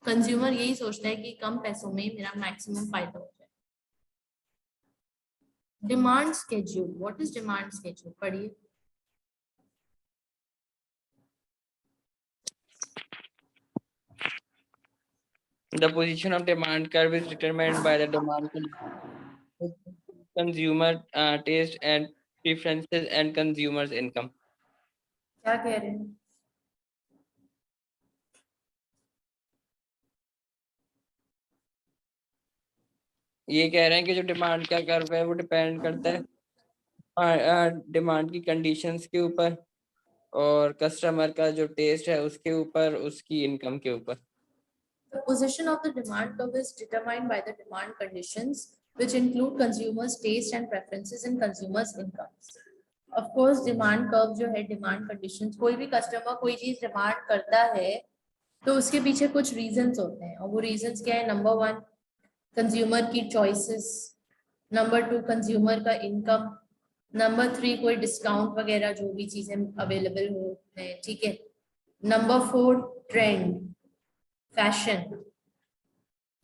कंज्यूमर यही सोचता है कि कम पैसों में मेरा मैक्सिमम फायदा हो जाए। Demand schedule, what is demand schedule, पढ़िए। The position of demand curve is determined by the consumer taste and preferences and consumers income. क्या कह रहे हैं? ये कह रहे हैं कि जो डिमांड का कर्व है वो डिपेंड करता है डिमांड की कंडीशंस के ऊपर और कस्टमर का जो टेस्ट है उसके ऊपर, उसकी इनकम के ऊपर। The position of the demand curve is determined by the demand conditions, which include consumers' taste and preferences and consumers' incomes. Of course, demand curve जो है, demand conditions, कोई भी कस्टमर कोई चीज डिमांड करता है तो उसके पीछे कुछ रीजंस होते हैं, और वो रीजंस क्या है? नंबर 1 कंज्यूमर की चॉइसेस, नंबर 2 कंज्यूमर का इनकम, नंबर 3 कोई डिस्काउंट वगैरह जो भी चीजें अवेलेबल हो है, ठीक है। Number 4 trend, fashion.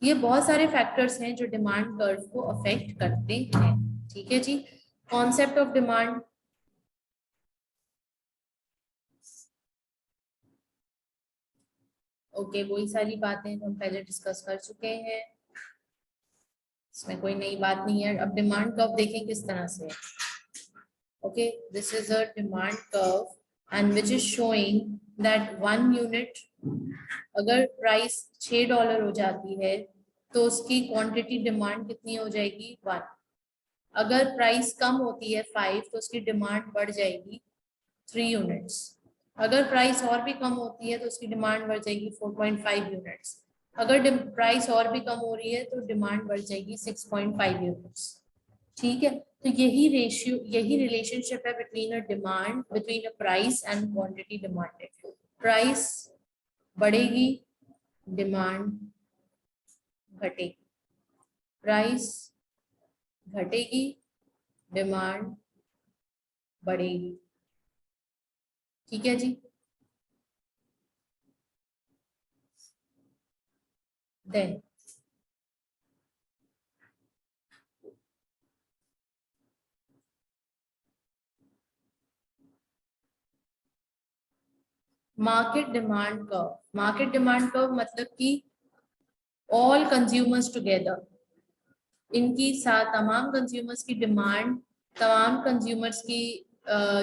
ये बहुत सारे फैक्टर्स हैं जो डिमांड कर्व को अफेक्ट करते हैं, ठीक है जी। कॉन्सेप्ट ऑफ डिमांड, ओके, वही सारी बातें जो हम पहले डिस्कस कर चुके हैं, इसमें कोई नई बात नहीं है। अब डिमांड कर्व देखें किस तरह से। Okay, this is a demand curve and which is showing that 1 unit, अगर प्राइस $6 हो जाती है तो उसकी क्वांटिटी डिमांड कितनी हो जाएगी? 1। अगर प्राइस कम होती है 5 तो उसकी डिमांड बढ़ जाएगी 3 यूनिट्स। अगर प्राइस और भी कम होती है तो उसकी डिमांड बढ़ जाएगी 4.5 यूनिट्स। अगर प्राइस और भी कम हो रही है तो डिमांड बढ़ जाएगी 6.5 यूनिट्स, ठीक है। तो यही रेशियो, यही रिलेशनशिप है between a demand, between a price and quantity demanded. Price बढ़ेगी, डिमांड घटेगी, प्राइस घटेगी, डिमांड बढ़ेगी, ठीक है जी। Then market demand curve, market demand curve मतलब कि ऑल कंज्यूमर्स टुगेदर, इनकी साथ तमाम कंज्यूमर्स की डिमांड, तमाम कंज्यूमर्स की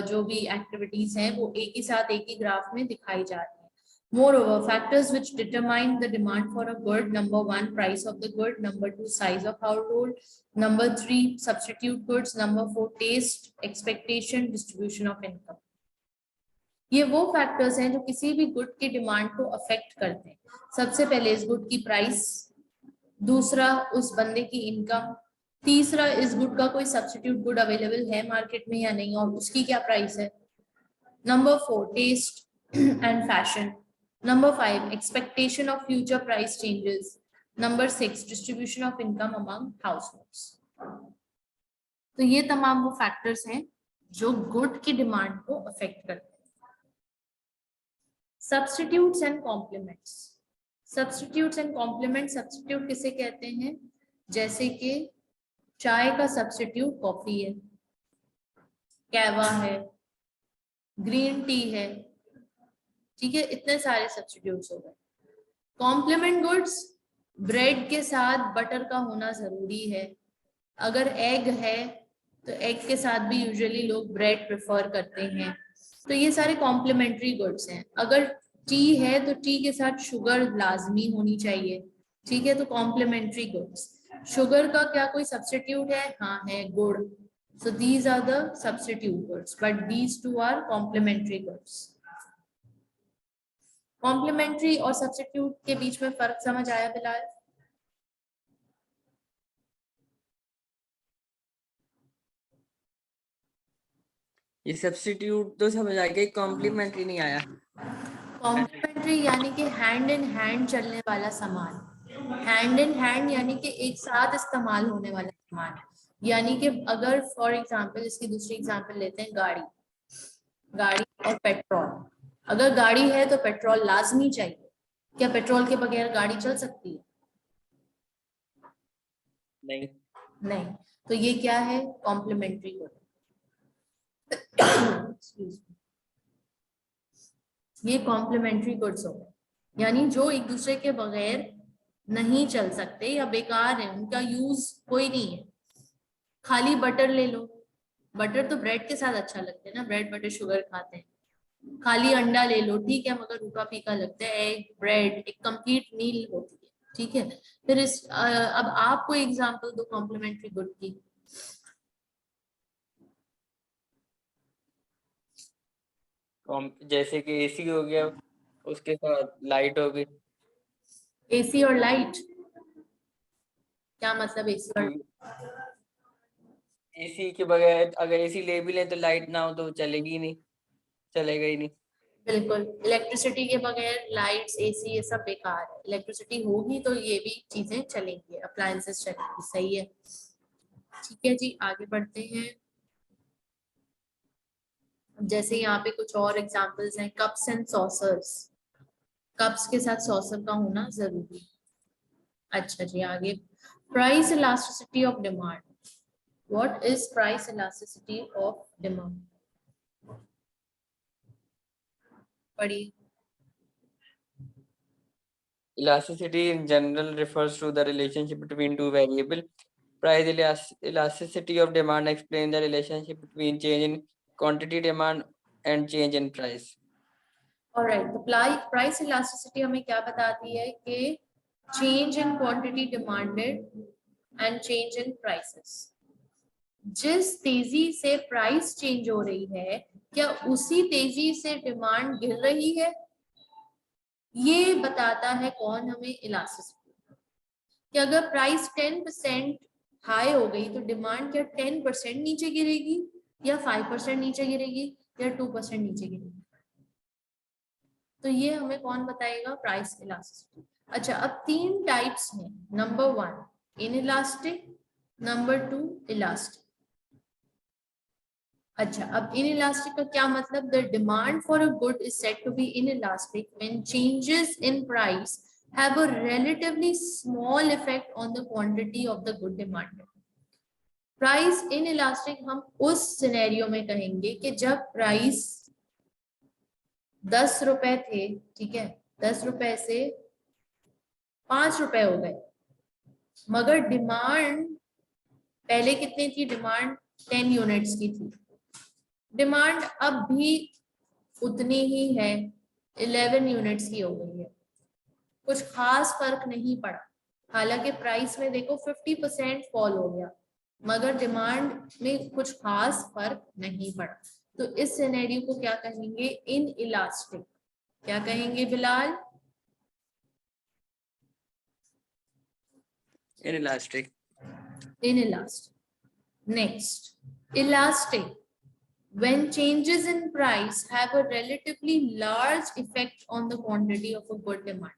जो भी एक्टिविटीज हैं वो एक ही साथ एक ही ग्राफ में दिखाई जा रही है। Moreover, factors which determine the demand for a good: number 1 price of the good, number 2 size of household, number 3 substitute goods, number 4 taste, expectation, distribution of income. ये वो फैक्टर्स हैं जो किसी भी गुड की डिमांड को अफेक्ट करते हैं। सबसे पहले इस गुड की प्राइस, दूसरा उस बंदे की इनकम, तीसरा इस गुड का कोई सब्स्टिट्यूट गुड अवेलेबल है मार्केट में या नहीं और उसकी क्या प्राइस है, number 4 taste and fashion, number 5 expectation of future price changes, number 6 distribution of income among households. तो ये तमाम वो फैक्टर्स हैं जो गुड की डिमांड को अफेक्ट करते हैं। Substitutes and complements, substitutes and complement, substitute किसे कहते हैं? जैसे कि चाय का सब्स्टिट्यूट कॉफी है, कहवा है, ग्रीन टी है, ठीक है, इतने सारे सब्स्टिट्यूट्स हो गए। कॉम्प्लीमेंट गुड्स, ब्रेड के साथ बटर का होना जरूरी है। अगर एग है तो एग के साथ भी यूजुअली लोग ब्रेड प्रेफर करते हैं। तो ये सारे कॉम्प्लीमेंट्री गुड्स हैं। अगर टी है तो टी के साथ शुगर लाजमी होनी चाहिए, ठीक है, तो कॉम्प्लीमेंट्री गुड्स। शुगर का क्या कोई सब्स्टिट्यूट है? हाँ है, गुड़। So these are the substitute goods, but these two are complementary goods. Complementary और सब्स्टिट्यूट के बीच में फर्क समझ आया बिलाल? ये सब्स्टिट्यूट तो समझ आ गया, कॉम्प्लीमेंट्री नहीं आया। कॉम्प्लीमेंट्री यानी कि हैंड इन हैंड चलने वाला सामान, हैंड इन हैंड यानी कि एक साथ इस्तेमाल होने वाला सामान। यानी कि अगर फॉर एग्जांपल इसकी दूसरी एग्जांपल लेते हैं, गाड़ी, गाड़ी और पेट्रोल। अगर गाड़ी है तो पेट्रोल लाजमी चाहिए। क्या पेट्रोल के बगैर गाड़ी चल सकती है? नहीं। नहीं। तो ये क्या है? Complementary good. ये कॉम्प्लीमेंट्री गुड्स हो गए, यानी जो एक दूसरे के बगैर नहीं चल सकते या बेकार है, उनका यूज कोई नहीं है। खाली बटर ले लो, बटर तो ब्रेड के साथ अच्छा लगता है ना, ब्रेड बटर शुगर खाते हैं। खाली अंडा ले लो, ठीक है, मगर रूखा फीका लगता है। एग ब्रेड एक कंप्लीट मील होती है, ठीक है। फिर अब आपको एग्जांपल दो कॉम्प्लीमेंट्री गुड की। जैसे कि एसी हो गया, उसके साथ लाइट हो गई। एसी और लाइट, क्या मतलब एसी और? एसी के बगैर अगर एसी ले भी लें तो लाइट ना हो तो चलेगी ही नहीं, चलेगा ही नहीं। बिल्कुल, इलेक्ट्रिसिटी के बगैर लाइट्स एसी ये सब बेकार है। इलेक्ट्रिसिटी होगी तो ये भी चीजें चलेंगी, अप्लायंसेस चलेंगी। सही है, ठीक है जी, आगे बढ़ते हैं। जैसे यहाँ पे कुछ और एग्जांपल्स हैं, कप्स एंड सॉसर्स। कप्स के साथ सॉसर का होना जरूरी है। अच्छा जी, आगे, price elasticity of demand. What is price elasticity of demand? पढ़िए। Elasticity in general refers to the relationship between two variables. Elasticity of demand explains the relationship between change in quantity demand and change in price. Alright, तो price elasticity हमें क्या बताती है कि change in quantity demanded and change in prices. जिस तेजी से price change हो रही है, क्या उसी तेजी से डिमांड गिर रही है? ये बताता है कौन हमें? इलास्टिसिटी। कि अगर प्राइस 10% हाई हो गई तो डिमांड क्या 10% नीचे गिरेगी, या 5% नीचे गिरेगी, या 2% नीचे गिरेगी? तो ये हमें कौन बताएगा? Price elasticity. अच्छा, अब तीन टाइप्स हैं। Number 1 inelastic, number 2 elastic. अच्छा, अब इनइलास्टिक का क्या मतलब? The demand for a good is said to be inelastic when changes in price have a relatively small effect on the quantity of the good demanded. Price inelastic हम उस scenario में कहेंगे कि जब प्राइस 10 रुपए थे, ठीक है, 10 रुपए से 5 रुपए हो गए, मगर डिमांड पहले कितनी थी? डिमांड 10 यूनिट्स की थी। डिमांड अब भी उतनी ही है, 11 यूनिट्स की हो गई है। कुछ खास फर्क नहीं पड़ा। हालांकि प्राइस में देखो 50% फॉल हो गया, मगर डिमांड में कुछ खास फर्क नहीं पड़ा। तो इस सिनेरियो को क्या कहेंगे? In elastic. क्या कहेंगे Bilal? Inelastic. Inelastic. Next, elastic. When changes in price have a relatively large effect on the quantity of a good demanded.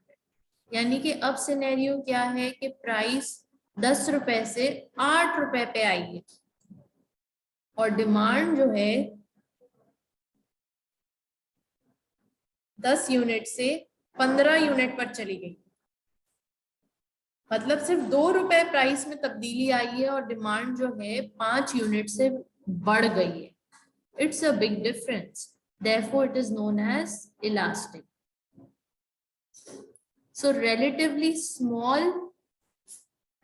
यानी कि अब सिनेरियो क्या है कि प्राइस 10 रुपए से 8 रुपए पे आई है और डिमांड जो है 10 यूनिट से 15 यूनिट पर चली गई। मतलब सिर्फ 2 रुपए प्राइस में तब्दीली आई है और डिमांड जो है 5 यूनिट से बढ़ गई है। It's a big difference, therefore it is known as elastic. So relatively small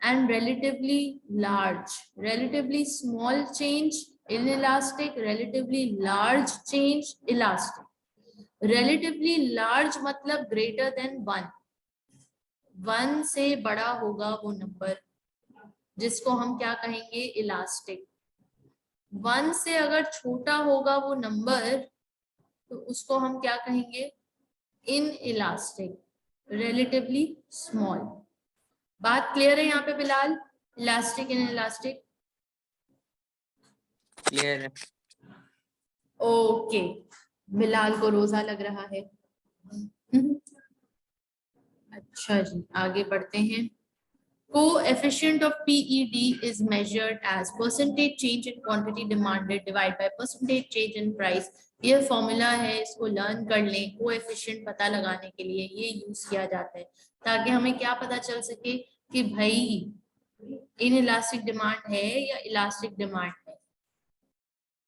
and relatively large. Relatively small change inelastic, relatively large change elastic. Relatively large मतलब greater than 1. 1 से बड़ा होगा वो नंबर जिसको हम क्या कहेंगे? इलास्टिक। 1 से अगर छोटा होगा वो नंबर तो उसको हम क्या कहेंगे? In elastic, relatively small. बात क्लियर है यहाँ पे Bilal? Elastic in elastic clear है। ओके। बिलाल को रोजा लग रहा है। अच्छा जी, आगे बढ़ते हैं। Coefficient of PED is measured as percentage change in quantity demanded divided by percentage change in price. ये फॉर्मूला है, इसको लर्न कर लें। कोएफिशिएंट पता लगाने के लिए ये यूज किया जाता है ताकि हमें क्या पता चल सके कि भाई इन इलास्टिक डिमांड है या इलास्टिक डिमांड है।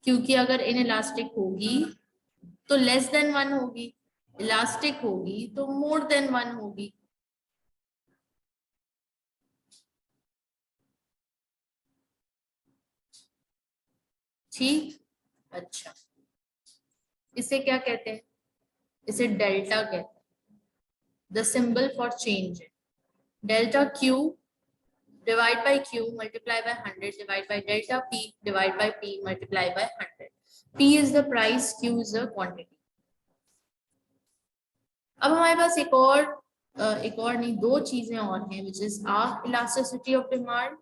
क्योंकि अगर इन इलास्टिक होगी तो लेस देन 1 होगी, इलास्टिक होगी तो मोर देन 1 होगी। ठीक, अच्छा, इसे क्या कहते हैं? इसे डेल्टा कहते हैं। The symbol for change delta Q divide by Q multiply by 100 divide by delta P divide by P multiply by 100। P is the price, Q is the quantity. अब हमारे पास एक और नहीं, दो चीजें और हैं, which is arc elasticity of demand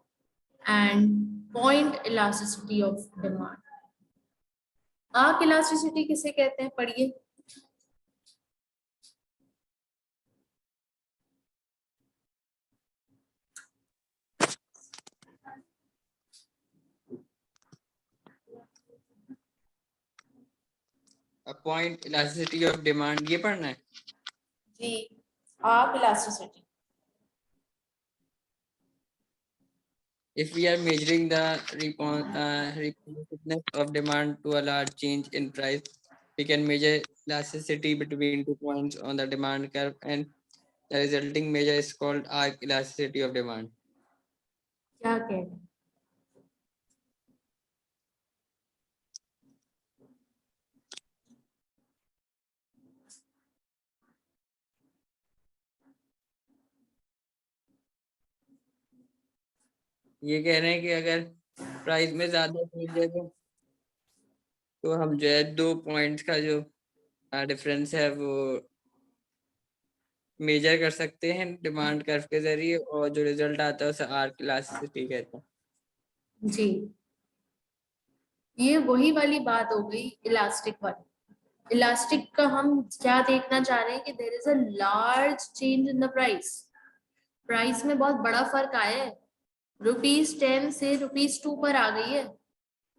and point elasticity of demand. Arc elasticity किसे कहते हैं, पढ़िए। पॉइंट इलास्टिसिटी ऑफ डिमांड, ये पढ़ना है जी, arc elasticity. if we are measuring the responsiveness of demand to a large change in price, we can measure elasticity between 2 points on the demand curve, and the resulting measure is called arc elasticity of demand. क्या कह रहे हैं? ये कह रहे हैं कि अगर प्राइस में ज्यादा चेंज है तो हम जो है 2 पॉइंट्स का जो डिफरेंस है वो मेजर कर सकते हैं डिमांड कर्व के जरिए, और जो रिजल्ट आता है उसे आर्क इलास्टिसिटी कहते हैं। जी, ये वही वाली बात हो गई इलास्टिक वाली। इलास्टिक का हम क्या देखना चाह रहे हैं कि there is a large change in the price. Price में बहुत बड़ा फर्क आया है, ₹10 से ₹2 पर आ गई है।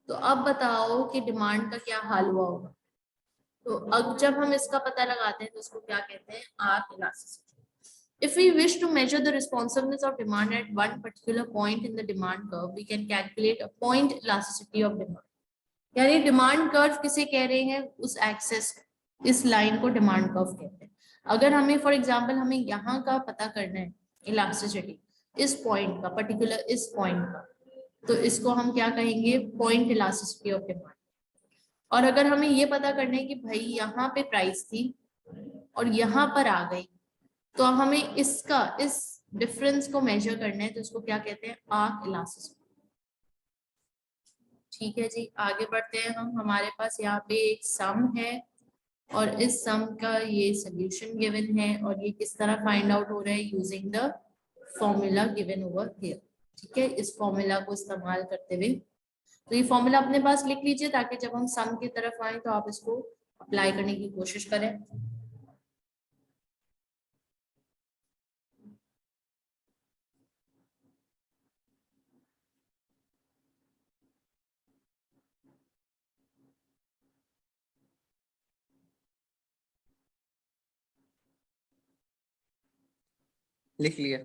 तो अब बताओ कि डिमांड का क्या हाल हुआ होगा। तो अब जब हम इसका पता लगाते हैं तो उसको क्या कहते हैं, arc elasticity. If we wish to measure the responsiveness of demand at one particular point in the demand curve, we can calculate a point elasticity of demand. यानी डिमांड कर्व किसे कह रहे हैं, उस एक्सेस, इस लाइन को demand curve कहते हैं। अगर हमें फॉर एग्जांपल हमें यहाँ का पता करना है इलास्टिसिटी, इस पॉइंट का, पर्टिकुलर इस पॉइंट का, तो इसको हम क्या कहेंगे, पॉइंट इलास्टिसिटी ऑफ डिमांड। और अगर हमें ये पता करना है कि भाई यहाँ पे प्राइस थी और यहाँ पर आ गई, तो हमें इसका, इस डिफरेंस को मेजर करना है, तो इसको क्या कहते हैं, आर्क इलास्टिसिटी। ठीक है जी, आगे बढ़ते हैं हम। हमारे पास यहाँ पे एक सम है और इस सम का ये सोल्यूशन गिवन है, और ये किस तरह फाइंड आउट हो रहा है, using the formula given over here. ठीक है, इस फॉर्मूला को इस्तेमाल करते हुए, तो ये फॉर्मूला अपने पास लिख लीजिए ताकि जब हम सम की तरफ आए तो आप इसको अप्लाई करने की कोशिश करें। लिख लिया।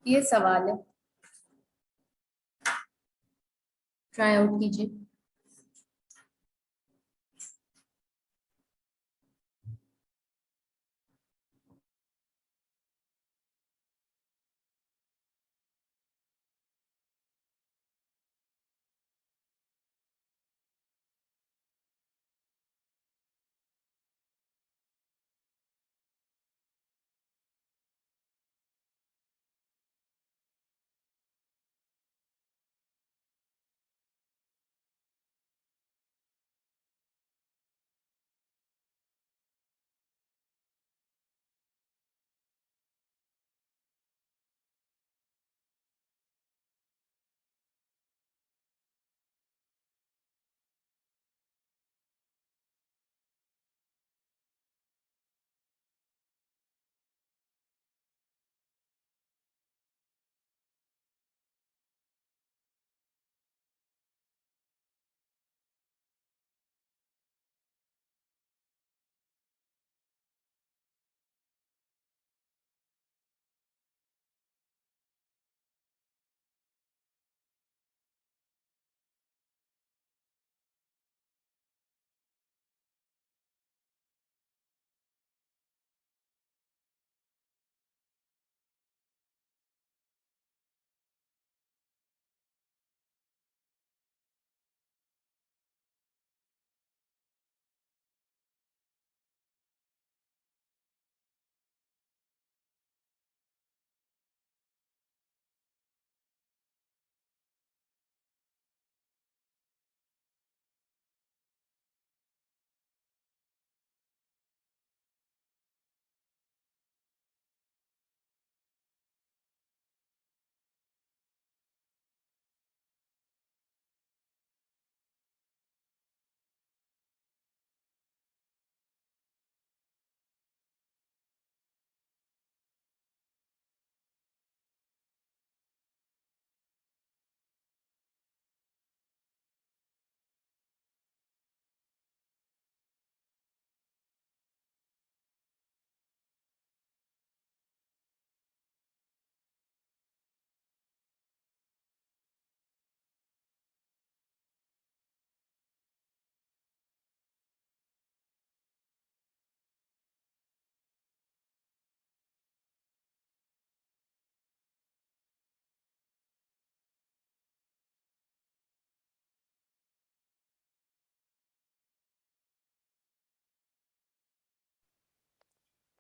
ये सवाल है, ट्राई आउट कीजिए।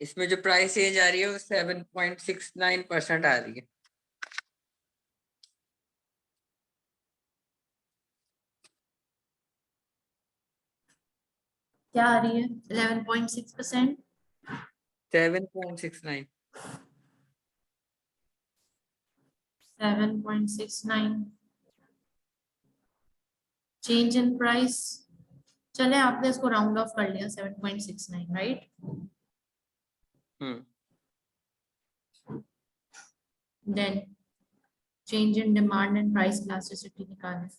इसमें जो प्राइस चेंज आ रही है वो 7.69% आ रही है। क्या आ रही है? 11.6%। 7.69। 7.69 चेंज इन प्राइस। चले आपने इसको राउंड ऑफ कर लिया 7.69, right? Then change in demand and price elasticity निकालें।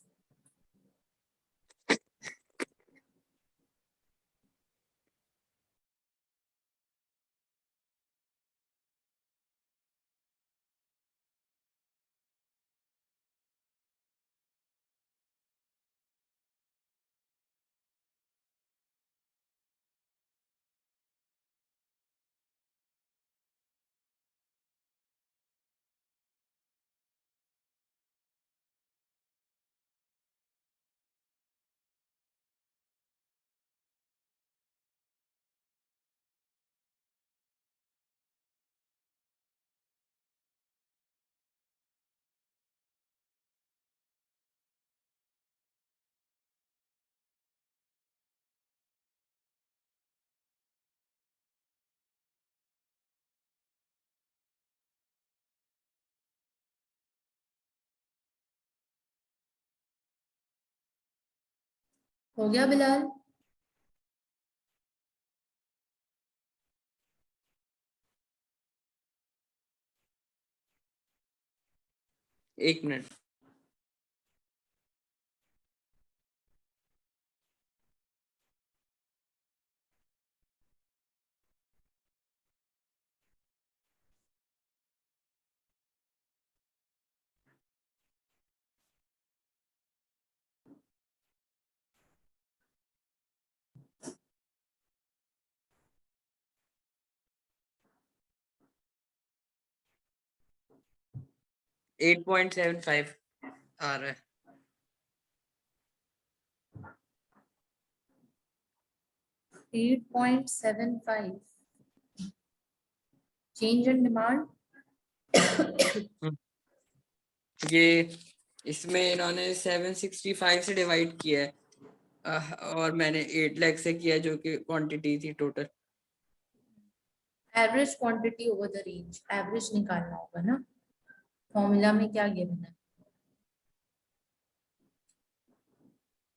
हो गया बिलाल? एक मिनट। $8.75 आ रहा है। $8.75 चेंज इन डिमांड। ये इसमें इन्होंने 765 से डिवाइड किया है, और मैंने 8 लाख से किया जो कि क्वांटिटी थी total. Average quantity over the range, average निकालना होगा ना। फॉर्मूला में क्या गिवन है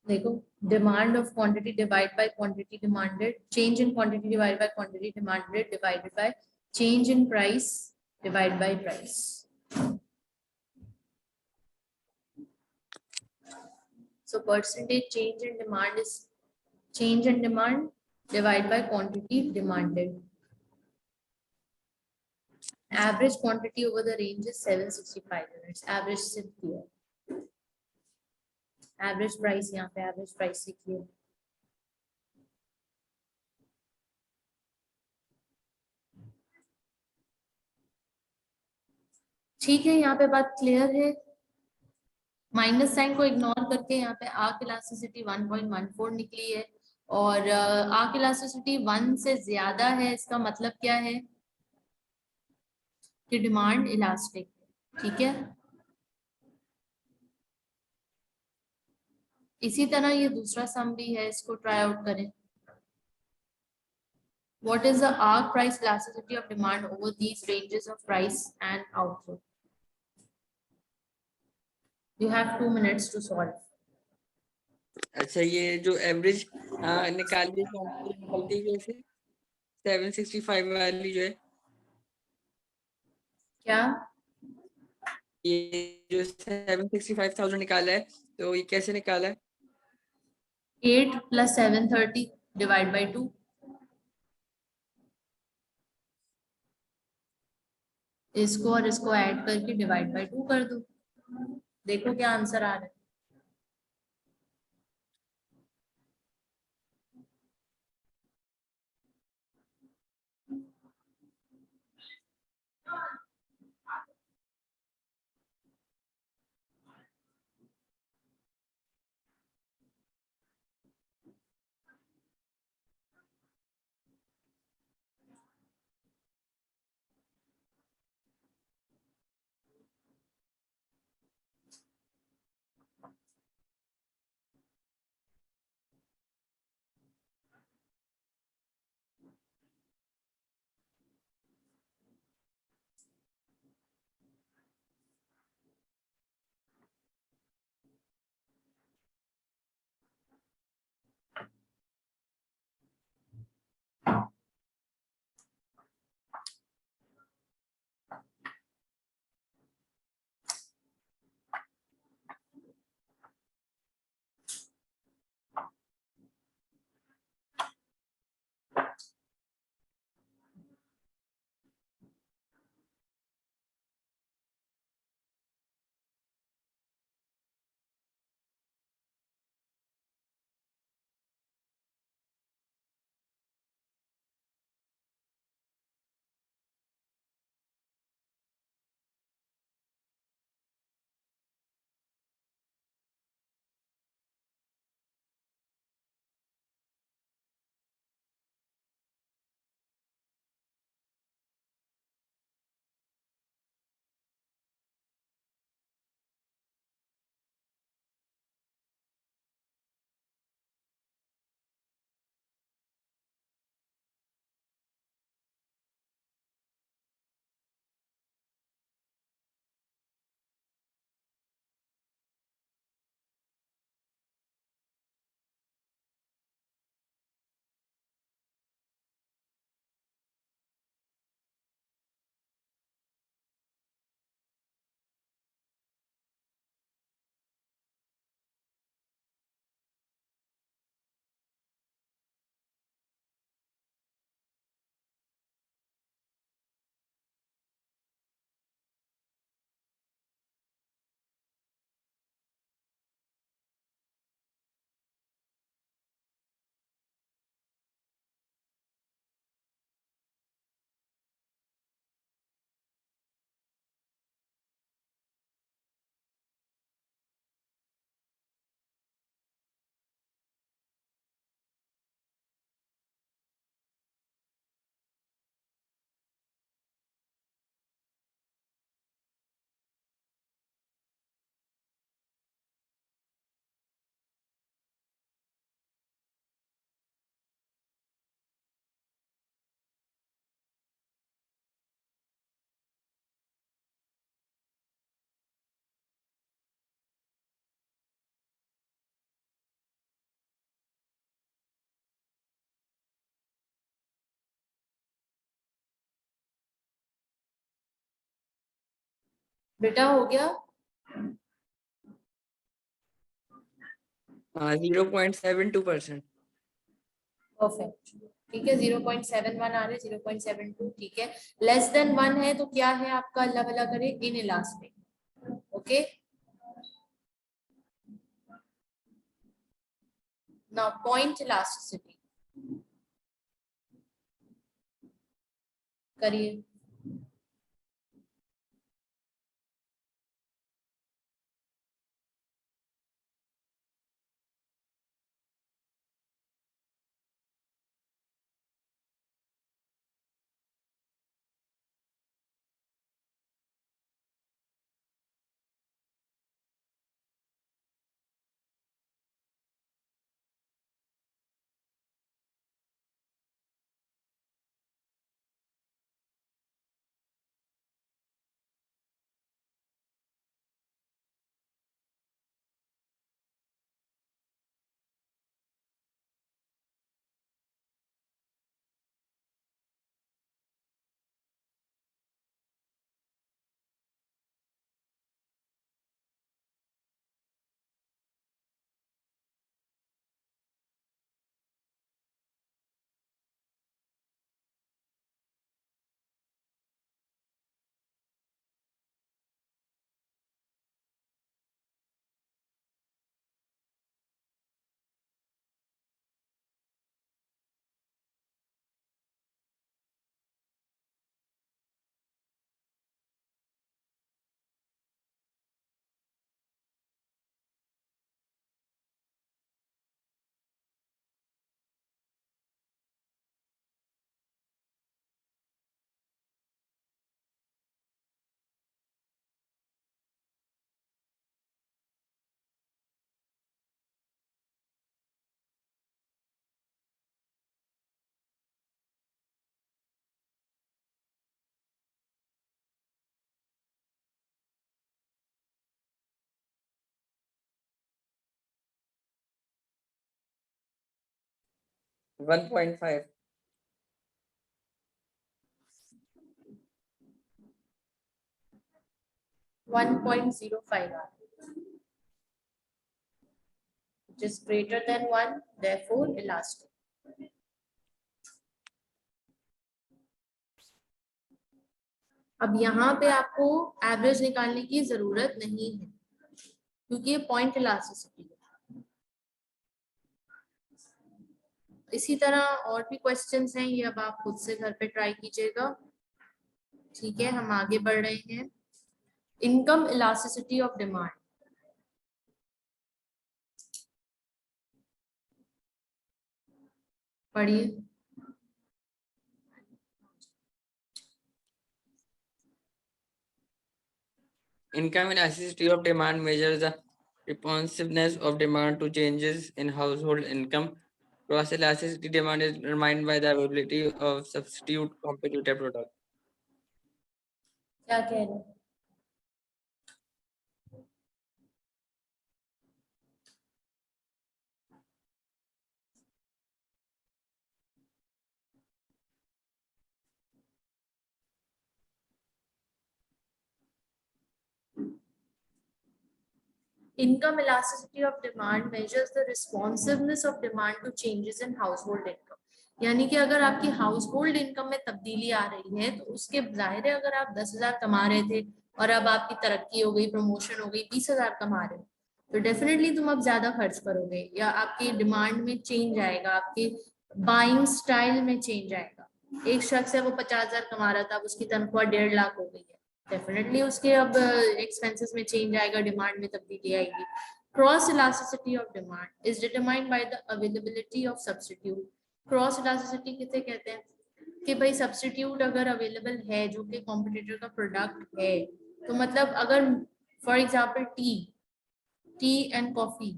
देखो, demand of quantity divide by quantity demanded, change in quantity divide by quantity demanded divided by change in price divide by price. So percentage change in demand is change in demand divided by quantity demanded. Average quantity over the range is 765 units. Average सिर्फ किया, average price यहाँ पे average price से किया। ठीक है, यहाँ पे बात क्लियर है। माइनस साइन को इग्नोर करके यहाँ पे आर्क इलास्टिसिटी 1.14 निकली है, और आर्क इलास्टिसिटी 1 से ज्यादा है, इसका मतलब क्या है कि डिमांड इलास्टिक है। ठीक है, इसी तरह ये दूसरा सम भी है, इसको ट्राई आउट करें। What is the arc price elasticity of demand over these ranges of price and output? You have 2 minutes to solve. अच्छा, ये जो एवरेज निकाली निकलती है कैसे? 765 वाली जो है, क्या? ये जो 765,000 निकाला है, तो ये कैसे निकाला है? 8 plus 730 divide by 2. इसको और इसको ऐड करके डिवाइड बाय 2 कर दो, देखो क्या आंसर आ रहा है। बेटा हो गया? 0.72%. परफेक्ट, ठीक है। 0.71 आ रहे, 0.72, ठीक है। लेस देन 1 है तो क्या है आपका? अल्लाह भला करे, in elastic. Okay, now point elasticity करिए। One point five. 1.05 आ रहे, which is greater than 1, therefore elastic. अब यहाँ पे आपको एवरेज निकालने की जरूरत नहीं है क्योंकि ये पॉइंट इलास्टिसिटी है। इसी तरह और भी क्वेश्चंस हैं, ये अब आप खुद से घर पे ट्राई कीजिएगा। ठीक है, हम आगे बढ़ रहे हैं। Income elasticity of demand. पढ़िए। Income elasticity of demand measures the responsiveness of demand to changes in household income. Cross elasticity demand is determined by the availability of substitute competitor product. क्या कह रहे हैं? Income elasticity of demand measures the responsiveness of demand to changes in household income. यानी कि अगर आपकी house hold income में तब्दीली आ रही है तो उसके जाहिर है, अगर आप 10,000 कमा रहे थे और अब आपकी तरक्की हो गई, प्रमोशन हो गई, 20,000 कमा रहे हो, तो डेफिनेटली तुम अब ज्यादा खर्च करोगे या आपकी डिमांड में चेंज आएगा, आपके बाइंग स्टाइल में चेंज आएगा। एक शख्स है वो 50,000 कमा रहा था, अब उसकी तनख्वाह 1.5 लाख हो गई है, डेफिनेटली उसके अब एक्सपेंसेस में चेंज आएगा, डिमांड में तब्दीली आएगी। Cross elasticity of demand is determined by the availability of substitute. Cross elasticity किसे कहते हैं कि भाई सब्स्टिट्यूट अगर अवेलेबल है जो कि कॉम्पिटिटर का प्रोडक्ट है, तो मतलब अगर for example T and coffee,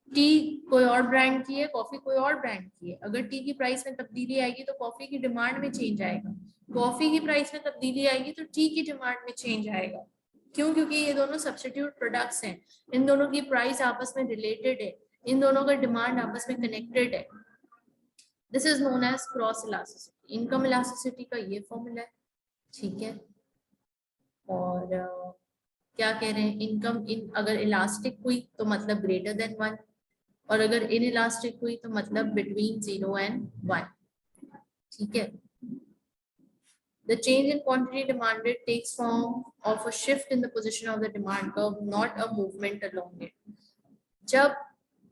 T कोई और ब्रांड की है, कॉफी कोई और ब्रांड की है, अगर टी की प्राइस में तब्दीली आएगी तो कॉफी की डिमांड में चेंज आएगा, कॉफी की प्राइस में तब्दीली आएगी तो टी की डिमांड में चेंज आएगा। क्यों? क्योंकि ये दोनों सब्स्टिट्यूट प्रोडक्ट्स हैं, इन दोनों की प्राइस आपस में रिलेटेड है, इन दोनों का डिमांड आपस में कनेक्टेड है। This is known as cross elasticity. Income elasticity का ये फॉर्मूला है, ठीक है। और क्या कह रहे हैं, इनकम इन अगर इलास्टिक हुई तो मतलब ग्रेटर देन 1, और अगर इन इलास्टिक हुई तो मतलब बिटवीन 0 and 1। ठीक है। The change in quantity demanded takes form of a shift in the position of the demand curve, not a movement along it. जब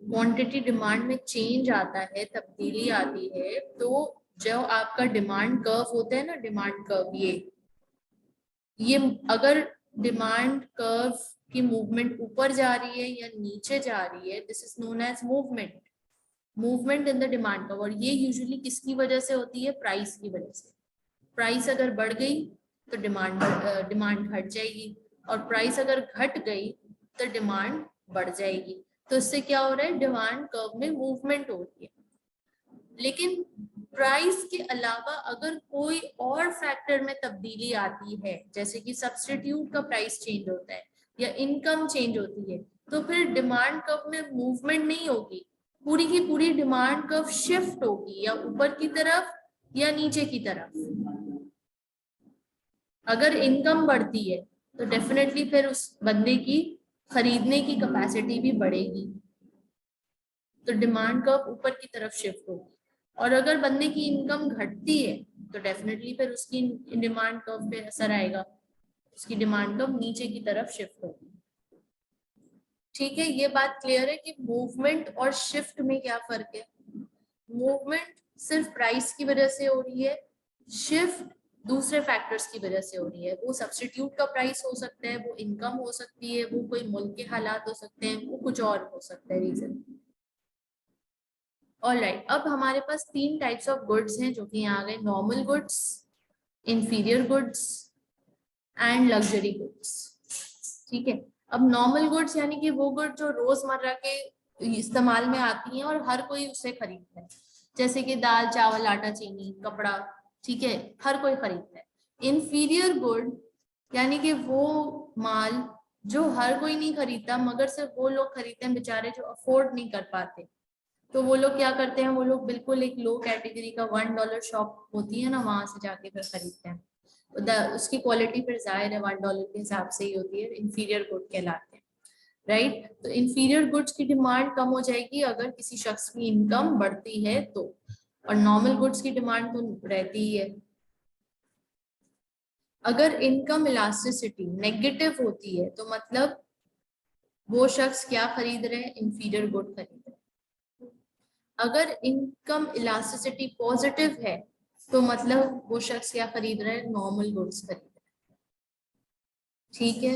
क्वांटिटी डिमांड में चेंज आता है, तब्दीली आती है, तो जो आपका डिमांड कर्व होता है ना, डिमांड कर्व, ये अगर डिमांड कर्व की मूवमेंट ऊपर जा रही है या नीचे जा रही है, this is known as movement in the demand curve. और ये यूजुअली किसकी वजह से होती है, प्राइस की वजह से। प्राइस अगर बढ़ गई तो डिमांड घट जाएगी, और प्राइस अगर घट गई तो डिमांड बढ़ जाएगी। तो इससे क्या हो रहा है, डिमांड कर्व में मूवमेंट हो रही है। लेकिन प्राइस के अलावा अगर कोई और फैक्टर में तब्दीली आती है, जैसे कि सब्स्टिट्यूट का प्राइस चेंज होता है या इनकम चेंज होती है, तो फिर डिमांड कर्व में मूवमेंट नहीं होगी, पूरी की पूरी डिमांड कर्व शिफ्ट होगी, या ऊपर की तरफ या नीचे की तरफ। अगर इनकम बढ़ती है तो डेफिनेटली फिर उस बंदे की खरीदने की कैपेसिटी भी बढ़ेगी, तो डिमांड कर्व ऊपर की तरफ शिफ्ट होगी। और अगर बंदे की इनकम घटती है तो डेफिनेटली फिर उसकी डिमांड कर्व पे असर आएगा, उसकी डिमांड कर्व नीचे की तरफ शिफ्ट होगी। ठीक है, ये बात क्लियर है कि मूवमेंट और शिफ्ट में क्या फर्क है। मूवमेंट सिर्फ प्राइस की वजह से हो रही है, शिफ्ट दूसरे फैक्टर्स की वजह से हो रही है। वो सब्स्टिट्यूट का प्राइस हो सकता है, वो इनकम हो सकती है, वो कोई मुल्क के हालात हो सकते हैं, वो कुछ और हो सकता है रीजन। ऑलराइट, अब हमारे पास 3 टाइप्स ऑफ गुड्स हैं जो कि यहाँ आ गए, normal goods, inferior goods and luxury goods. ठीक है, अब नॉर्मल गुड्स यानी कि वो गुड जो रोजमर्रा के इस्तेमाल में आती हैं और हर कोई उसे खरीदता है, जैसे कि दाल, चावल, आटा, चीनी, कपड़ा। ठीक है, हर कोई खरीदता है। इंफीरियर गुड यानी कि वो माल जो हर कोई नहीं खरीदता, मगर सिर्फ वो लोग खरीदते हैं बेचारे जो अफोर्ड नहीं कर पाते। तो वो लोग क्या करते हैं, वो लोग बिल्कुल एक लो कैटेगरी का $1 शॉप होती है ना, वहां से जाके फिर खरीदते हैं। उसकी क्वालिटी फिर जाहिर है $1 के हिसाब से ही होती है, इंफीरियर गुड कहलाते हैं। राइट, तो इंफीरियर गुड्स की डिमांड कम हो जाएगी अगर किसी शख्स की इनकम बढ़ती है तो, और नॉर्मल गुड्स की डिमांड तो रहती ही है। अगर इनकम इलास्टिसिटी नेगेटिव होती है तो मतलब वो शख्स क्या खरीद रहे हैं, इंफीरियर गुड खरीद रहे हैं। अगर इनकम इलास्टिसिटी पॉजिटिव है तो मतलब वो शख्स क्या खरीद रहे हैं, नॉर्मल गुड्स खरीद रहे हैं। ठीक है,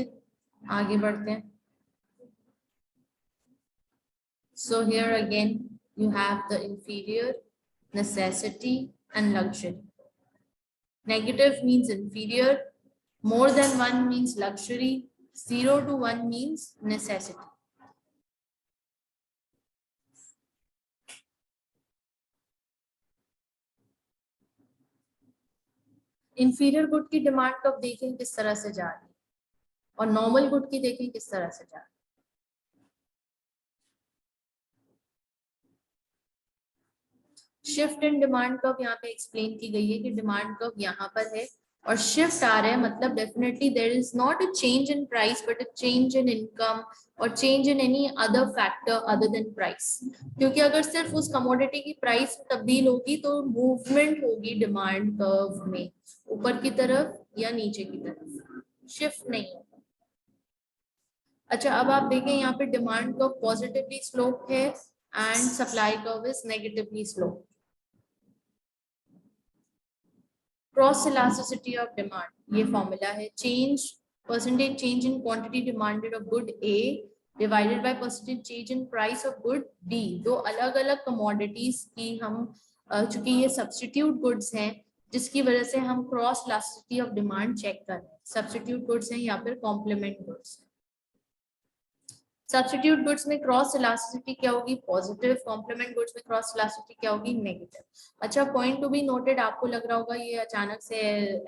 आगे बढ़ते हैं। So here again you have the inferior, necessity and luxury. Negative means inferior, more than 1 means luxury, 0 to 1 means necessity. Inferior good की डिमांड कब देखें किस तरह से जा रही है, और नॉर्मल गुड की देखें किस तरह से जा रही है। शिफ्ट इन डिमांड कर्व यहाँ पे एक्सप्लेन की गई है कि डिमांड कर्व यहाँ पर है और शिफ्ट आ रहा है, मतलब definitely there is not a change in price but a change in income और change in any other factor other than price. क्योंकि अगर सिर्फ उस कमोडिटी की प्राइस तब्दील होगी तो मूवमेंट होगी डिमांड कर्व में, ऊपर की तरफ या नीचे की तरफ, शिफ्ट नहीं होगा। अच्छा, अब आप देखें यहाँ पे डिमांड कर्व पॉजिटिवली स्लोप है and supply curve is negatively slope. Cross elasticity of demand, ये फॉर्मूला है, change percentage change in quantity demanded of good A divided by percentage change in price of good D. दो अलग अलग commodities की हम चूंकि ये सब्स्टिट्यूट गुड्स हैं जिसकी वजह से हम cross elasticity of demand check कर रहे हैं। सब्स्टिट्यूट गुड्स हैं या फिर कॉम्प्लीमेंट गुड्स। सब्स्टिट्यूट गुड्स में क्रॉस इलास्टिसिटी क्या होगी, पॉजिटिव। कॉम्प्लीमेंट गुड्स में क्रॉस इलास्टिसिटी क्या होगी, नेगेटिव। अच्छा, पॉइंट टू बी नोटेड, आपको लग रहा होगा ये अचानक से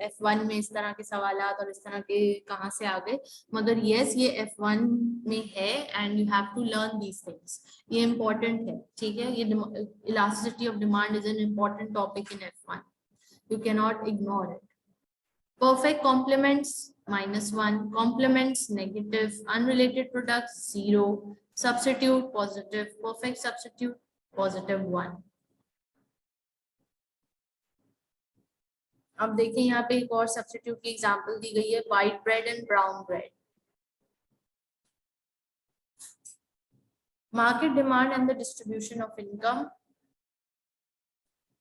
F1 में इस तरह के सवालात और इस तरह के कहाँ से आ गए, मगर यस ये F1 में है and you have to learn these things, ये इंपॉर्टेंट है। ठीक है, ये elasticity of demand is an important topic in F1, you can not ignore it. Perfect complements -1, complements negative, unrelated products 0, substitute positive, perfect substitute +1. अब देखिए यहाँ पे एक और सब्स्टिट्यूट की एग्जांपल दी गई है, white bread and brown bread. Market demand and the distribution of income.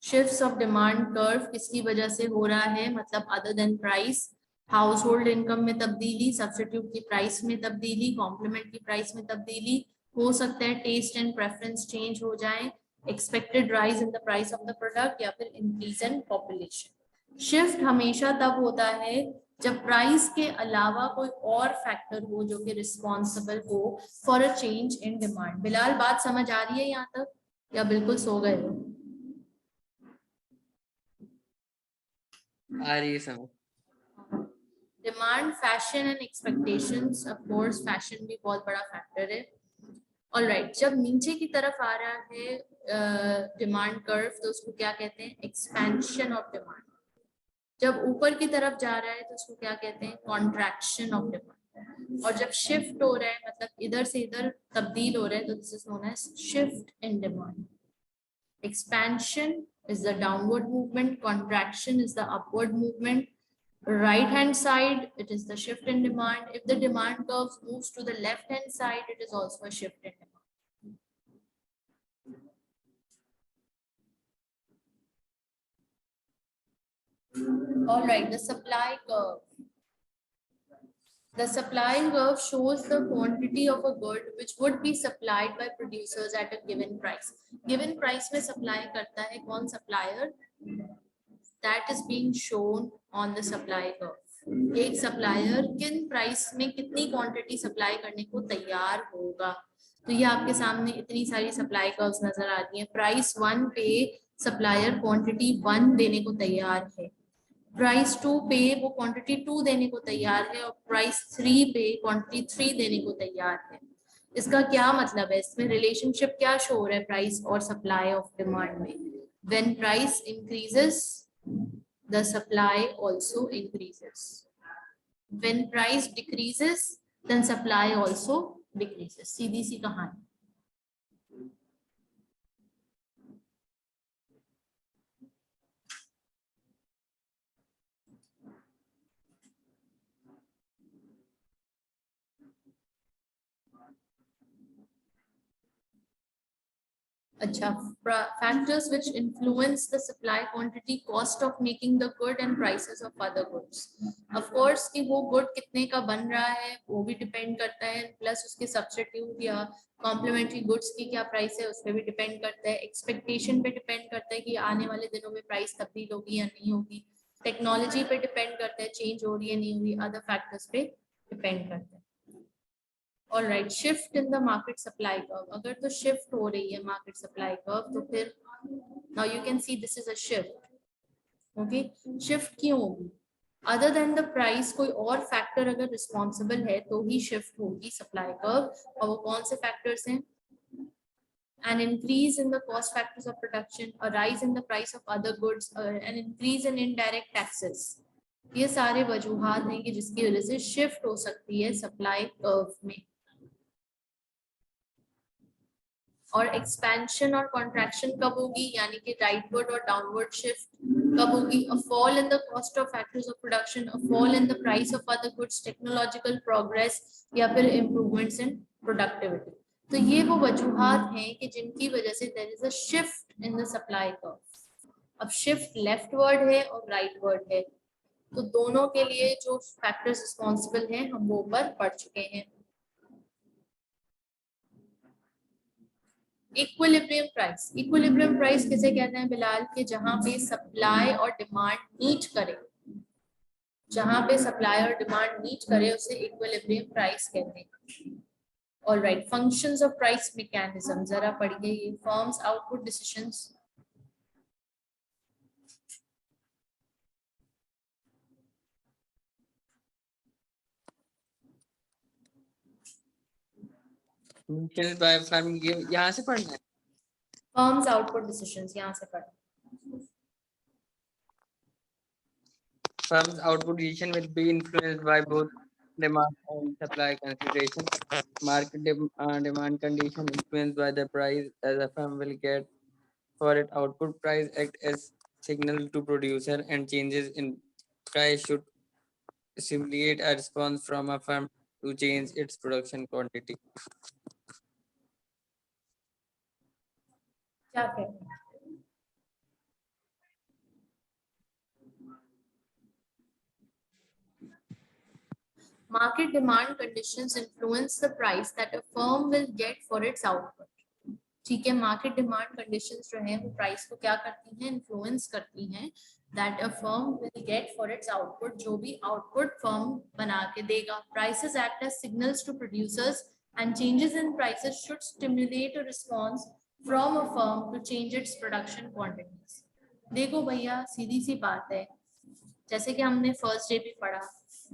Shifts of demand curve किसकी वजह से हो रहा है, मतलब other than price. House hold income में तब्दीली, सब्स्टिट्यूट की प्राइस में तब्दीली, कॉम्प्लीमेंट की प्राइस में तब्दीली. हो सकता है टेस्ट एंड प्रेफरेंस चेंज हो जाए, expected rise in the price of the product, या फिर इंक्रीज इन पॉपुलेशन. शिफ्ट हमेशा तब होता है जब प्राइस के अलावा कोई और फैक्टर हो जो कि रिस्पॉन्सिबल हो for a change in demand. Bilal, बात समझ आ रही है यहाँ तक या बिल्कुल सो गए हो? आ रही है समझ. Demand, fashion and expectations. Of course fashion भी बहुत बड़ा फैक्टर है. ऑलराइट, जब नीचे की तरफ आ रहा है डिमांड कर्व तो उसको क्या कहते हैं, एक्सपेंशन ऑफ डिमांड. जब ऊपर की तरफ जा रहा है तो उसको क्या कहते हैं, कॉन्ट्रैक्शन ऑफ डिमांड. और जब शिफ्ट हो रहा है मतलब इधर से इधर तब्दील हो रहा है तो this is known as shift in demand. Expansion is the downward movement, contraction is the upward movement. Right hand side, it is the shift in demand. If the demand curve moves to the left hand side, it is also a shift in demand. All right, the supply curve. The supply curve shows the quantity of a good which would be supplied by producers at a given price. Given price में supply करता है कौन, supplier? That is being shown on the supply curve. एक supplier किन price में कितनी quantity supply करने को तैयार होगा. तो ये आपके सामने इतनी सारी supply curves नजर आती हैं. Price 1 पे supplier quantity 1 देने को तैयार है. प्राइस 2 पे वो क्वांटिटी 2 देने को तैयार है और प्राइस 3 पे क्वांटिटी 3 देने को तैयार है. इसका क्या मतलब है, इसमें रिलेशनशिप क्या शो हो रहा है प्राइस और सप्लाई ऑफ डिमांड में. When price increases the supply also increases. When price decreases then supply also decreases. सीधी सी कहानी. अच्छा, factors which influence the supply quantity, cost of making the good and prices of other goods. Of course कि वो good कितने का बन रहा है वो भी depend करता है, plus उसके substitute या complementary goods की क्या price है उस पर भी depend करता है. Expectation पे depend करता है कि आने वाले दिनों में price तब्दील होगी या नहीं होगी. Technology पे depend करता है change हो रही है नहीं हो रही. Other factors पे depend करता है. All right, shift in the market supply curve. अगर तो shift हो रही है market supply curve तो फिर now you can see this is a shift. Okay, shift क्यों होगी? Other than the price कोई और factor अगर responsible है तो ही shift होगी supply curve. और वो कौन से factors हैं? An increase in the cost factors of production, a rise in the price of other goods, an increase in indirect taxes. ये सारे वजूहात हैं कि जिसकी वजह से shift हो सकती है supply curve में. और एक्सपेंशन और कॉन्ट्रैक्शन कब होगी, यानी कि राइटवर्ड और डाउनवर्ड शिफ्ट कब होगी? A fall in the cost of factors of production, a fall in the price of other goods, technological progress या फिर इम्प्रूवमेंट्स इन प्रोडक्टिविटी. तो ये वो वजूहात हैं कि जिनकी वजह से there is a shift in the supply curve. अब शिफ्ट लेफ्टवर्ड है और राइटवर्ड है, तो दोनों के लिए जो फैक्टर्स रिस्पॉन्सिबल हैं हम वो ऊपर पढ़ चुके हैं. Equilibrium price. इक्विलिब्रियम प्राइस किसे कहते हैं बिलाल, के जहां पे सप्लाई और डिमांड मीट करे, जहां पे सप्लाई और डिमांड मीट करे उसे इक्विलिब्रियम प्राइस कहते हैं. Alright, functions of price mechanism जरा पढ़िए. ये फर्म्स आउटपुट डिसीजंस. यहाँ से पढ़ना है. फर्म्स आउटपुट डिसीजंस यहाँ से पढ़ना. firm's output decision will be influenced by both demand and supply consideration. Market demand condition influenced by the price as a firm will get for its output. Price act as signal to producer, and changes in price should simulate a response from a firm to change its production quantity. क्या कहते हैं? Market demand conditions influence the price that a firm will get for its output. ठीक है, market demand conditions जो है वो price को क्या करती हैं, इन्फ्लुएंस करती हैं, that a firm will get for its output, जो भी आउटपुट फर्म बना के देगा. Prices act as signals to producers and changes in prices should stimulate a response from a firm to change its production quantities. देखो भैया, सीधी सी बात है, जैसे कि हमने फर्स्ट डे भी पढ़ा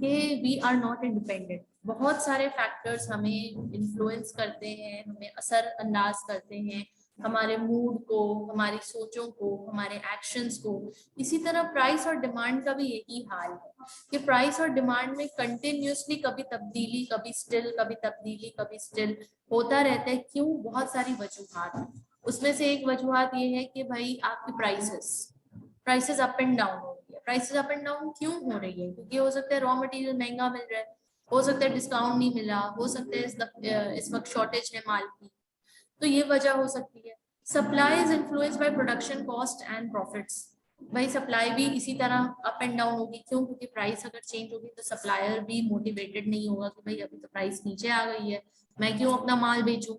कि वी आर नॉट इंडिपेंडेंट. बहुत सारे फैक्टर्स हमें इन्फ्लुएंस करते हैं, हमें असर अंदाज करते हैं, हमारे मूड को, हमारी सोचों को, हमारे एक्शंस को. इसी तरह प्राइस और डिमांड का भी यही हाल है कि प्राइस और डिमांड में कंटिन्यूसली कभी तब्दीली, कभी स्टिल, कभी तब्दीली, कभी स्टिल होता रहता है. क्यों? बहुत सारी वजूहात हैं. उसमें से एक वजूहात ये है कि भाई आपकी प्राइसेस अप एंड डाउन हो रही है. प्राइसेस अप एंड डाउन क्यों हो रही है? क्योंकि हो सकता है रॉ मटेरियल महंगा मिल रहा है, हो सकता है डिस्काउंट नहीं मिला, हो सकता है इस वक्त शॉर्टेज है माल की, तो ये वजह हो सकती है. Supply is influence by production cost and profits. भाई सप्लाई भी इसी तरह अप एंड डाउन होगी. क्यों? क्योंकि प्राइस अगर चेंज होगी तो सप्लायर भी मोटिवेटेड नहीं होगा कि भाई अभी तो प्राइस नीचे आ गई है, मैं क्यों अपना माल बेचूं.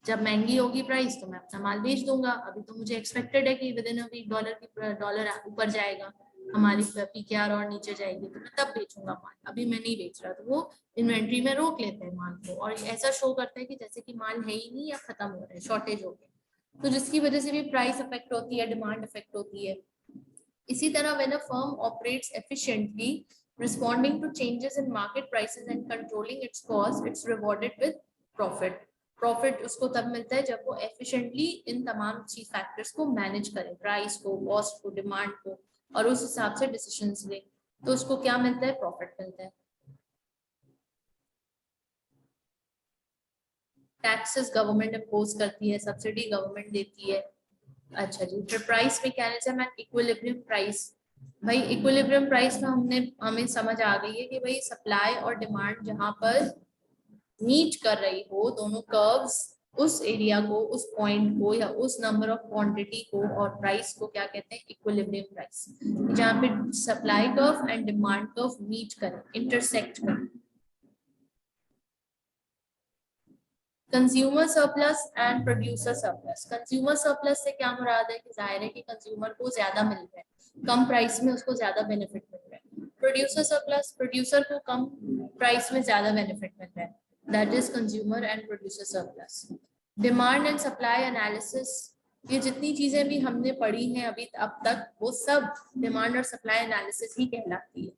जब महंगी होगी प्राइस तो मैं अपना माल बेच दूंगा. अभी तो मुझे एक्सपेक्टेड है कि within a week dollar ऊपर जाएगा, हमारी पीकेआर और नीचे जाएगी, तो मैं तब बेचूंगा माल. अभी मैं नहीं बेच रहा, तो वो इन्वेंट्री में रोक लेते हैं माल को और ऐसा शो करते हैं कि जैसे कि माल है ही नहीं या खत्म हो रहा है, शॉर्टेज हो गया. तो जिसकी वजह से भी प्राइस अफेक्ट होती है, डिमांड अफेक्ट होती है. इसी तरह when a firm operates efficiently responding to changes in market prices and controlling its cost, it's rewarded with profit. Profit उसको तब मिलता है जब वो एफिशिएंटली इन तमाम चीज फैक्टर्स को मैनेज करे, प्राइस को, कॉस्ट को, डिमांड को, और उस हिसाब से डिसीजंस ले, तो उसको क्या मिलता है? प्रॉफिट मिलता है. टैक्सेस गवर्नमेंट इम्पोज करती है, सब्सिडी गवर्नमेंट देती है. अच्छा जी, फिर price mechanism and equilibrium price. भाई इक्विलिब्रियम प्राइस में हमें समझ आ गई है कि भाई सप्लाई और डिमांड जहां पर मीट कर रही हो, दोनों कर्व्स, उस एरिया को, उस पॉइंट को या उस नंबर ऑफ क्वांटिटी को और प्राइस को क्या कहते हैं? Equilibrium price. जहां पे supply curve and demand curve meet करें, इंटरसेक्ट करें. Consumer surplus and producer surplus. Consumer surplus से क्या मुराद है कि जाहिर है कि कंज्यूमर को ज्यादा मिल रहा है, कम प्राइस में उसको ज्यादा बेनिफिट मिल रहा है. प्रोड्यूसर सरप्लस, प्रोड्यूसर को कम प्राइस में ज्यादा बेनिफिट मिल रहा है. That is consumer and producer surplus. Demand and supply analysis, ये जितनी चीजें भी हमने पढ़ी हैं अभी अब तक, वो सब डिमांड और सप्लाई एनालिसिस ही कहलाती है.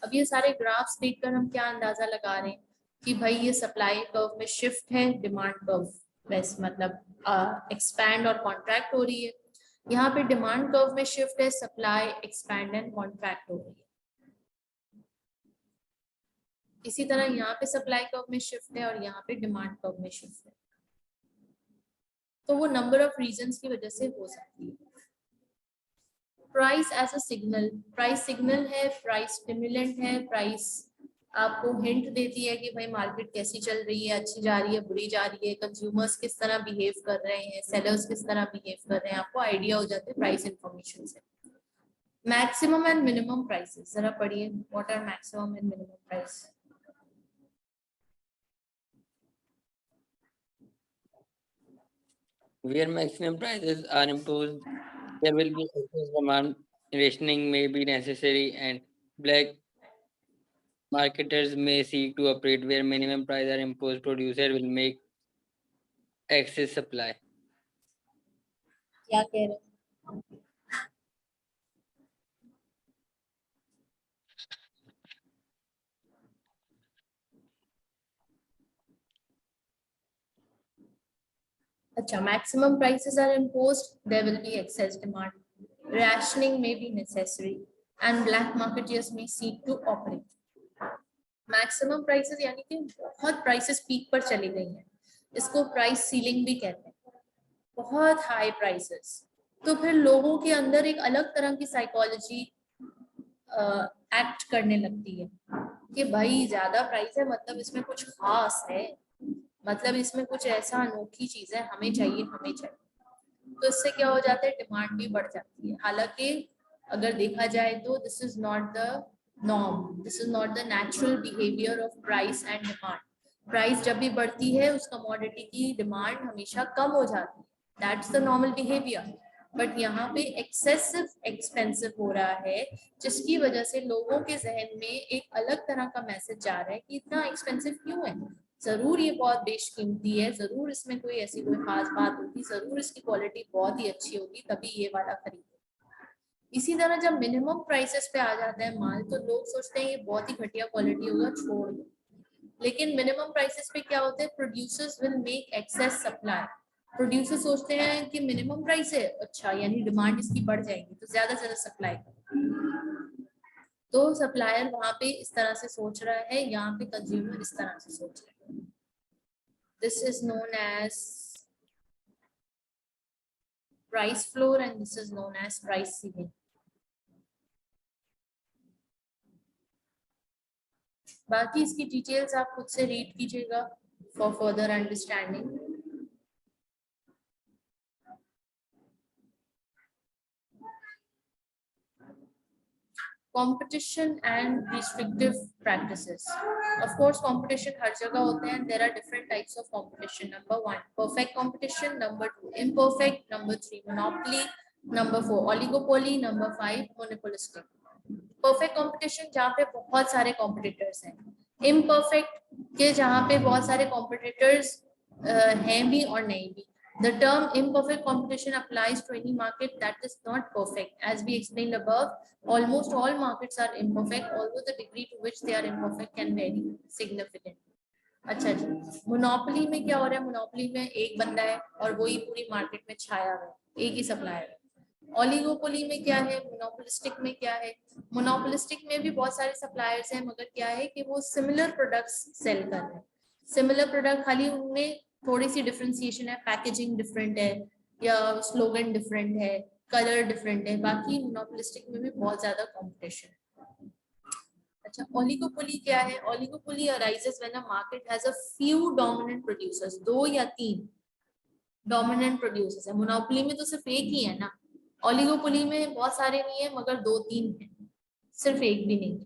अब ये सारे ग्राफ्स देखकर हम क्या अंदाजा लगा रहे हैं कि भाई ये सप्लाई कर्व में शिफ्ट है, डिमांड कर्व वैसे मतलब एक्सपैंड और कॉन्ट्रैक्ट हो रही है. यहाँ पे डिमांड कर्व में शिफ्ट है, सप्लाई एक्सपैंड एंड कॉन्ट्रैक्ट हो रही है. इसी तरह यहाँ पे सप्लाई कर्व में शिफ्ट है और यहाँ पे डिमांड कर्व में शिफ्ट है. तो वो नंबर ऑफ रीजंस की वजह से हो सकती है. Price as a signal, price signal है, प्राइस स्टिमुलेंट है. प्राइस आपको हिंट देती है कि भाई मार्केट कैसी चल रही है, अच्छी जा रही है, बुरी जा रही है, कंज्यूमर्स किस तरह बिहेव कर रहे हैं, सेलर्स किस तरह बिहेव कर रहे हैं, आपको आइडिया हो जाता है प्राइस इंफॉर्मेशन से. मैक्सिमम एंड मिनिमम प्राइसेस जरा पढ़िए. What are maximum and minimum price? Where maximum prices are imposed, there will be excess demand. Rationing may be necessary, and black marketers may seek to operate where minimum prices are imposed. Producer will make excess supply. क्या कह रहे हैं? अच्छा, maximum prices are imposed, there will be excess demand. Rationing may be necessary, and black marketeers may seek to operate. Maximum prices यानी कि बहुत prices peak पर चली गई हैं, इसको प्राइस सीलिंग भी कहते हैं, बहुत हाई प्राइसेस। तो फिर लोगों के अंदर एक अलग तरह की साइकोलॉजी एक्ट करने लगती है कि भाई ज्यादा प्राइस है मतलब इसमें कुछ खास है, मतलब इसमें कुछ ऐसा अनोखी चीज है, हमें चाहिए हमें चाहिए। तो इससे क्या हो जाता है, डिमांड भी बढ़ जाती है। हालांकि अगर देखा जाए तो this is not the norm, this is not the natural behaviour of price and demand. Price जब भी बढ़ती है उस कमोडिटी की डिमांड हमेशा कम हो जाती है, that's the normal behaviour. But यहाँ पे एक्सेसिव एक्सपेंसिव हो रहा है, जिसकी वजह से लोगों के जहन में एक अलग तरह का मैसेज जा रहा है कि इतना एक्सपेंसिव क्यों है, जरूर ये बहुत बेशकीमती है, जरूर इसमें कोई ऐसी कोई खास बात होगी, जरूर इसकी क्वालिटी बहुत ही अच्छी होगी तभी ये वाला खरीदो। इसी तरह जब मिनिमम प्राइसेस पे आ जाता है माल तो लोग सोचते हैं ये बहुत ही घटिया क्वालिटी होगा, छोड़ दो। लेकिन मिनिमम प्राइसेस पे क्या होता है, producers will make excess supply. Producer सोचते हैं कि मिनिमम प्राइस है, अच्छा यानी डिमांड इसकी बढ़ जाएगी तो ज्यादा से ज्यादा सप्लाई करो। तो सप्लायर वहां पे इस तरह से सोच रहा है, यहाँ पे कंज्यूमर इस तरह से सोच रहा है। This is known as price floor and this is known as price ceiling. बाकी इसकी डिटेल्स आप खुद से रीड कीजिएगा for further understanding. Competition and restrictive practices. Of course, competition हर जगह होते हैं. There are different types of competition. Number 1, perfect competition. Number 2, imperfect. Number 3, monopoly. Number 4, oligopoly. Number 5, monopolistic. Perfect competition जहाँ पे बहुत सारे competitors हैं. Imperfect के जहाँ पे बहुत सारे competitors हैं भी और नहीं भी. The term imperfect competition applies to any market that is not perfect. As we explained above, almost all markets are imperfect, although the degree to which they are imperfect can vary significantly. अच्छा जी, monopoly में क्या हो रहा है, monopoly में एक बंदा है और वही पूरी मार्केट में छाया हुआ है, एक ही सप्लायर है। ओलिगोपोली में क्या है, मोनोपोलिस्टिक में क्या है, मोनोपोलिस्टिक में भी बहुत सारे सप्लायर्स हैं मगर क्या है कि वो सिमिलर प्रोडक्ट्स सेल कर रहे हैं, सिमिलर प्रोडक्ट, खाली उनमें थोड़ी सी डिफरेंशिएशन है, पैकेजिंग डिफरेंट है या स्लोगन डिफरेंट है, कलर डिफरेंट है, बाकी मोनोपोलिस्टिक में भी बहुत ज्यादा कंपटीशन है। अच्छा, ओलिगोपोली क्या है, oligopoly arises when a market has a few dominant producers, 2 या 3 डोमिनेंट प्रोड्यूसर्स है। मोनोपोली में तो सिर्फ एक ही है ना, ओलिगोपोली में बहुत सारे नहीं है मगर 2-3 है, सिर्फ एक भी नहीं।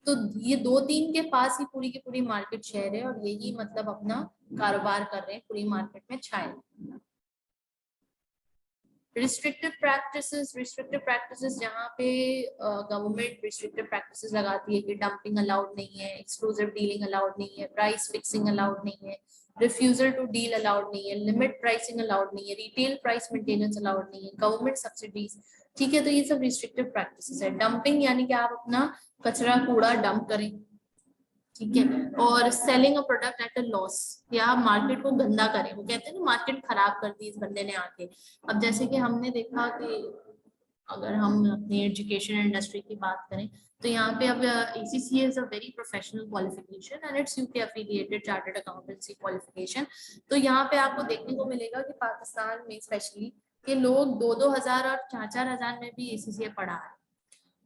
तो ये 2-3 के पास ही पूरी की पूरी मार्केट शेयर है और यही मतलब अपना कारोबार कर रहे हैं, पूरी मार्केट में छाए। रिस्ट्रिक्टिव प्रैक्टिसेस जहाँ पे गवर्नमेंट रिस्ट्रिक्टिव प्रैक्टिसेस लगाती है कि डंपिंग अलाउड नहीं है, एक्सक्लूसिव डीलिंग अलाउड नहीं है, प्राइस फिक्सिंग अलाउड नहीं है, रिफ्यूजल टू डील अलाउड नहीं है, लिमिट प्राइसिंग अलाउड नहीं है, रिटेल प्राइस मेंटेनेंस अलाउड नहीं है, गवर्नमेंट सब्सिडीज, ठीक है। तो ये सब रिस्ट्रिक्टिव प्रैक्टिसेस है। डंपिंग यानी कि आप अपना कचरा कूड़ा डंप करें, ठीक है, और selling a product at a loss, या मार्केट को गंदा करें, वो कहते हैं ना मार्केट खराब कर दी इस बंदे ने आके। अब जैसे कि हमने देखा कि अगर हम अपनी एजुकेशन इंडस्ट्री की बात करें तो यहाँ पे अब ACCA is a very professional qualification and it's UK affiliated chartered accountancy qualification. तो यहाँ पे आपको देखने को मिलेगा कि पाकिस्तान में स्पेशली कि लोग 2-2 हजार और 4-4 हजार में भी ACCA पढ़ा है,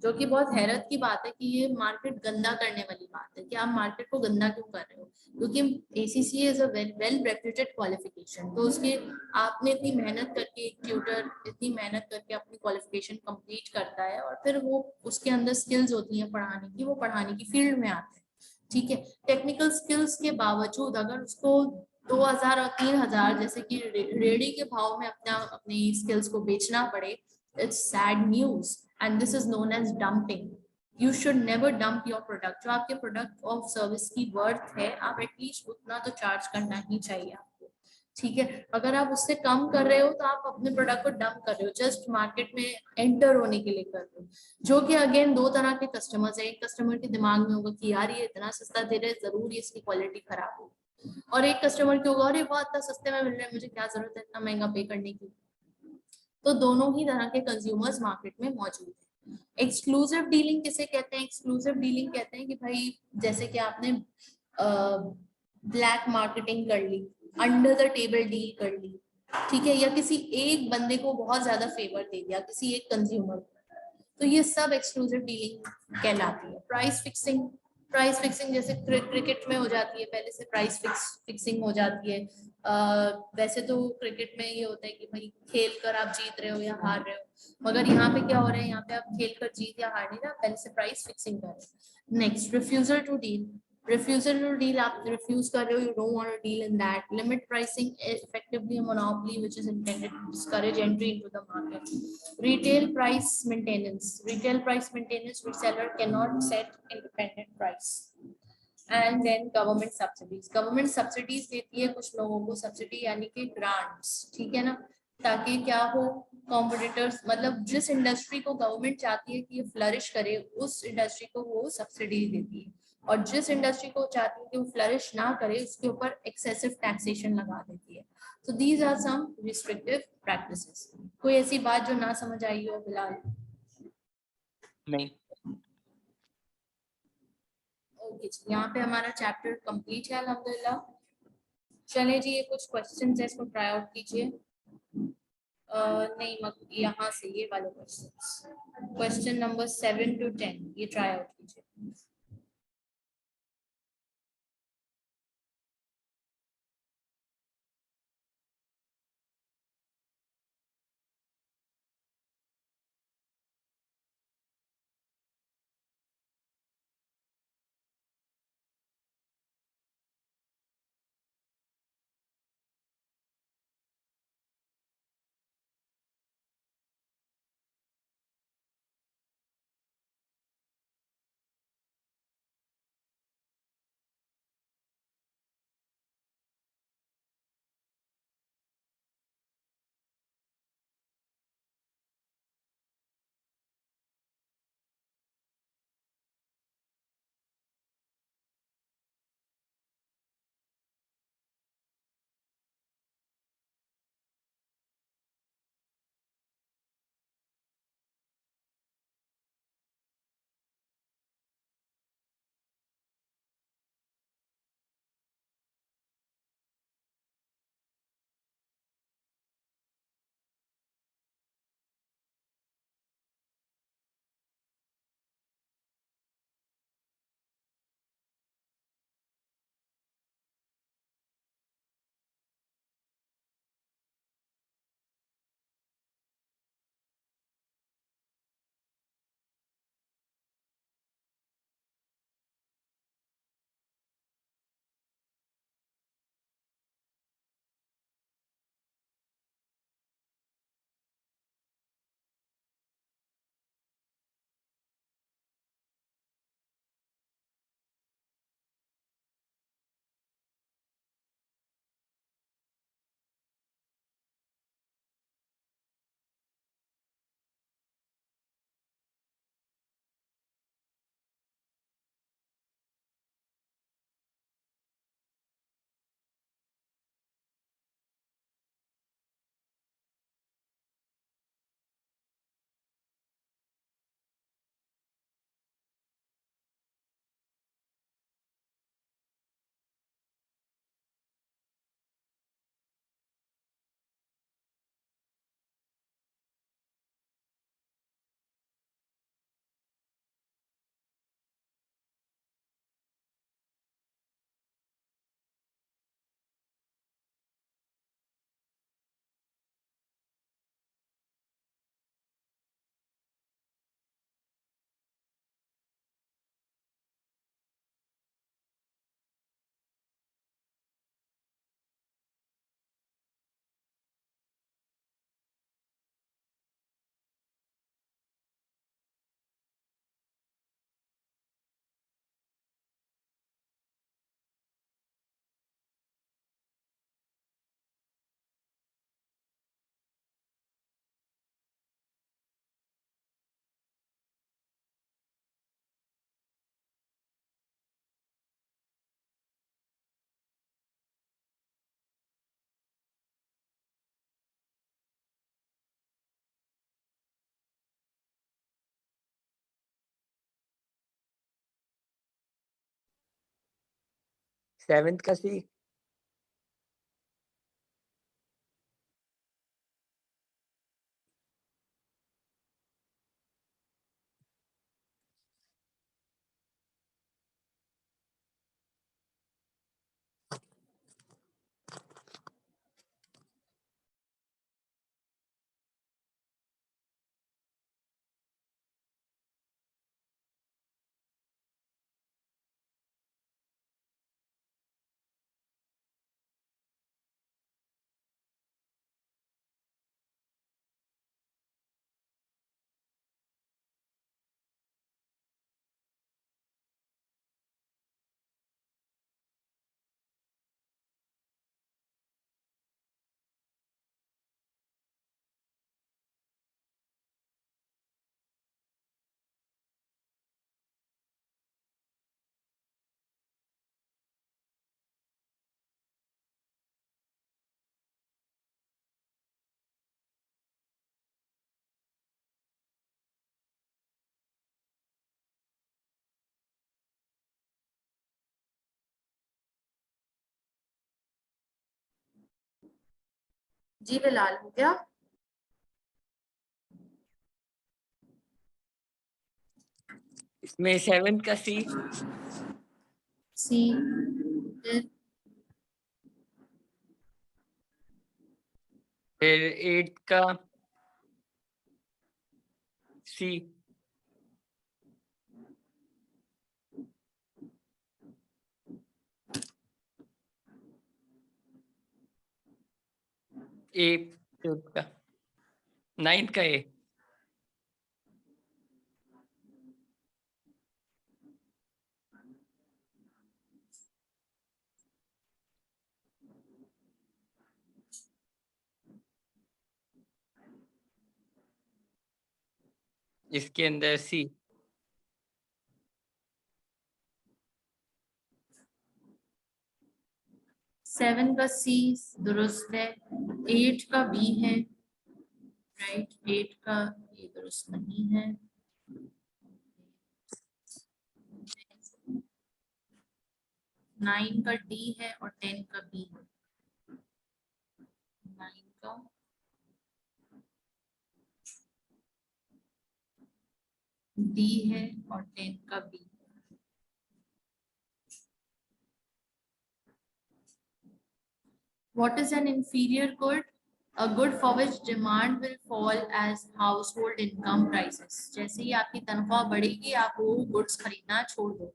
जो कि बहुत हैरत की बात है कि ये मार्केट गंदा करने वाली बात है कि आप मार्केट को गंदा क्यों कर रहे हो, क्योंकि ACCA is a well reputed qualification. तो उसके आपने इतनी मेहनत करके, एक ट्यूटर इतनी मेहनत करके अपनी क्वालिफिकेशन कंप्लीट करता है और फिर वो उसके अंदर स्किल्स होती हैं पढ़ाने की, वो पढ़ाने की फील्ड में आते हैं, ठीक है। टेक्निकल स्किल्स के बावजूद अगर उसको 2,000 और 3,000 जैसे कि रेडी के भाव में अपनी स्किल्स को बेचना पड़े, it's sad news and this is known as dumping. You should never dump your product. जो आपके प्रोडक्ट और सर्विस की वर्थ है आप एटलीस्ट उतना तो चार्ज करना ही चाहिए आपको, ठीक है। अगर आप उससे कम कर रहे हो तो आप अपने प्रोडक्ट को डंप कर रहे हो, जस्ट मार्केट में एंटर होने के लिए कर रहे हो, जो कि अगेन 2 तरह के कस्टमर्स है। एक कस्टमर के दिमाग में होगा कि यार ये इतना सस्ता दे रहे हैं, जरूर इसकी क्वालिटी खराब होगी, और एक कस्टमर की होगा अरे बहुत इतना सस्ते में मिल रहा है, मुझे क्या जरूरत है इतना महंगा पे करने की। तो दोनों ही तरह के कंज्यूमर्स मार्केट में मौजूद हैं। एक्सक्लूसिव डीलिंग किसे कहते हैं? एक्सक्लूसिव डीलिंग कहते हैं कि भाई जैसे कि आपने ब्लैक मार्केटिंग कर ली, अंडर द टेबल डील कर ली, ठीक है, या किसी एक बंदे को बहुत ज्यादा फेवर दे दिया, किसी एक कंज्यूमर को, तो ये सब एक्सक्लूसिव डीलिंग कहलाती है। प्राइस फिक्सिंग, प्राइस फिक्सिंग जैसे क्रिकेट में हो जाती है, पहले से प्राइस फिक्सिंग हो जाती है। वैसे तो क्रिकेट में ये होता है कि भाई खेल कर आप जीत रहे हो या हार रहे हो, मगर यहाँ पे क्या हो रहा है, यहाँ पे आप खेल कर जीत या हार नहीं रहे, पहले से प्राइस फिक्सिंग कर रहे हो। Next, refusal to deal. Refusal to deal, आप रिफ्यूज कर रहे हो, you don't want to deal in that. Limit pricing, effectively a monopoly which is intended to discourage entry into the market. Retail price maintenance. Retail price maintenance, which seller cannot set independent price. And then government subsidies. Government subsidies देती है कुछ लोगों को subsidy, यानी कि grants, ठीक है ना, ताकि क्या हो, कॉम्पिटिटर्स, मतलब जिस इंडस्ट्री को गवर्नमेंट चाहती है कि ये फ्लरिश करे, उस इंडस्ट्री को वो सब्सिडी देती है, और जिस इंडस्ट्री को चाहती है कि वो फ्लरिश ना करे, उसके ऊपर एक्सेसिव टैक्सेशन लगा देती है। तो these are some restrictive practices. कोई ऐसी बात जो ना समझ आई हो फिलहाल? नहीं। ओके, यहाँ पे हमारा चैप्टर कंप्लीट है अल्हम्दुलिल्लाह। चले जी, ये कुछ क्वेश्चन है, इसको ट्राई आउट कीजिए। नहीं, यहाँ से ये वाले क्वेश्चन, क्वेश्चन नंबर 7 to 10, ये ट्राई आउट कीजिए। 7th का सी। जी बिलाल, हो गया? इसमें 7th का सी। सी। फिर 8th का सी। ए। 8th का 9th का ए। इसके अंदर सी। 7 का सी दुरुस्त है, 8 का बी है, राइट। 8 का ये दुरुस्त नहीं है। 9 का डी है और 10 का बी है। 9 का डी है और 10 का B. What is an inferior good? A good for which demand will fall as household income rises. जैसे ही आपकी तनख्वाह बढ़ेगी, आप वो गुड्स खरीदना छोड़ दो।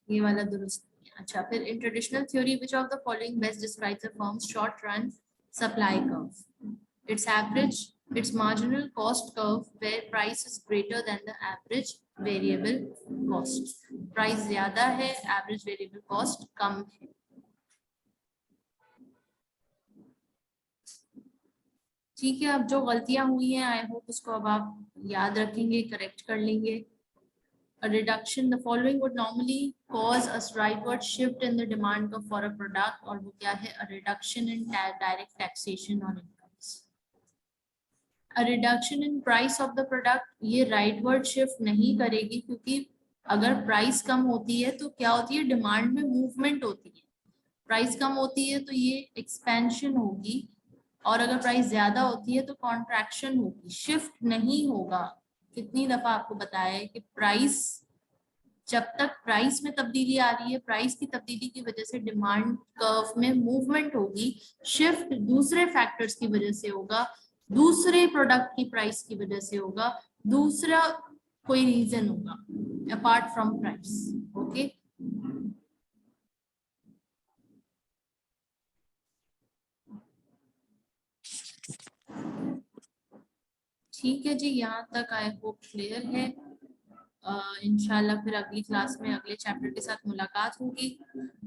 ये वाला दुरुस्त नहीं है। अच्छा, फिर in traditional theory, which of the following best describes a firm's short run supply curve? Its average, its marginal cost curve, where price is greater than the average variable cost. Price ज्यादा है, average variable cost कम है। ठीक है, अब जो गलतियां हुई हैं, आई होप उसको अब आप याद रखेंगे, करेक्ट कर लेंगे। A reduction, the following would normally cause a rightward shift in the demand curve for a product, और वो क्या है? A reduction in direct taxation on incomes. A reduction in price of the product, ये rightward shift नहीं करेगी, क्योंकि अगर price कम होती है तो क्या होती है? डिमांड में मूवमेंट होती है। प्राइस कम होती है तो ये एक्सपेंशन होगी, और अगर प्राइस ज्यादा होती है तो कॉन्ट्रैक्शन होगी, शिफ्ट नहीं होगा। कितनी दफा आपको बताया है कि प्राइस, जब तक प्राइस में तब्दीली आ रही है, प्राइस की तब्दीली की वजह से डिमांड कर्व में मूवमेंट होगी, शिफ्ट दूसरे फैक्टर्स की वजह से होगा, दूसरे प्रोडक्ट की प्राइस की वजह से होगा, दूसरा कोई रीजन होगा अपार्ट फ्रॉम प्राइस। ओके, ठीक है जी, यहाँ तक आई होप क्लियर है। इंशाल्लाह फिर अगली क्लास में अगले चैप्टर के साथ मुलाकात होगी।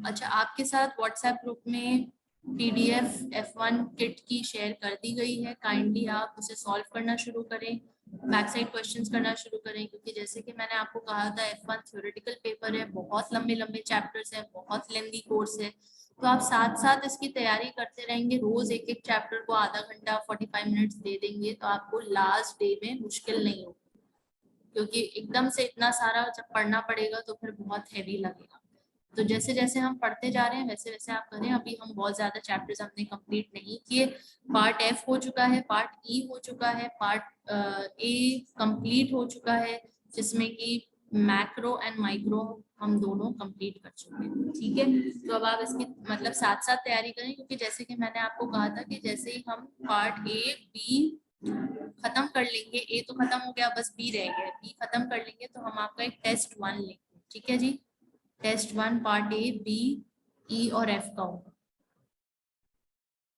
अच्छा, आपके साथ व्हाट्सएप ग्रुप में PDF F1 किट की शेयर कर दी गई है, काइंडली आप उसे सॉल्व करना शुरू करें, बैक साइड क्वेश्चंस करना शुरू करें, क्योंकि जैसे कि मैंने आपको कहा था F1 थ्योरेटिकल पेपर है, बहुत लंबे लंबे चैप्टर्स है, बहुत लेंदी कोर्स है, तो आप साथ साथ इसकी तैयारी करते रहेंगे, रोज एक एक चैप्टर को आधा घंटा 45 मिनट्स दे देंगे तो आपको लास्ट डे में मुश्किल नहीं होगी, क्योंकि एकदम से इतना सारा जब पढ़ना पड़ेगा तो फिर बहुत हैवी लगेगा। तो जैसे जैसे हम पढ़ते जा रहे हैं वैसे वैसे आप करें। अभी हम बहुत ज्यादा चैप्टर्स हमने कंप्लीट नहीं किए। पार्ट एफ हो चुका है, पार्ट ई हो चुका है, पार्ट ए कंप्लीट हो चुका है, जिसमें कि मैक्रो एंड माइक्रो हम दोनों कंप्लीट कर चुके हैं। ठीक है, तो अब आप इसकी मतलब साथ साथ तैयारी करें, क्योंकि जैसे कि मैंने आपको कहा था कि जैसे ही हम पार्ट ए बी खत्म कर लेंगे, ए तो खत्म हो गया, बस बी रह गया, बी खत्म कर लेंगे तो हम आपका एक टेस्ट 1 लेंगे। ठीक है जी, test 1 part A B E और एफ का होगा।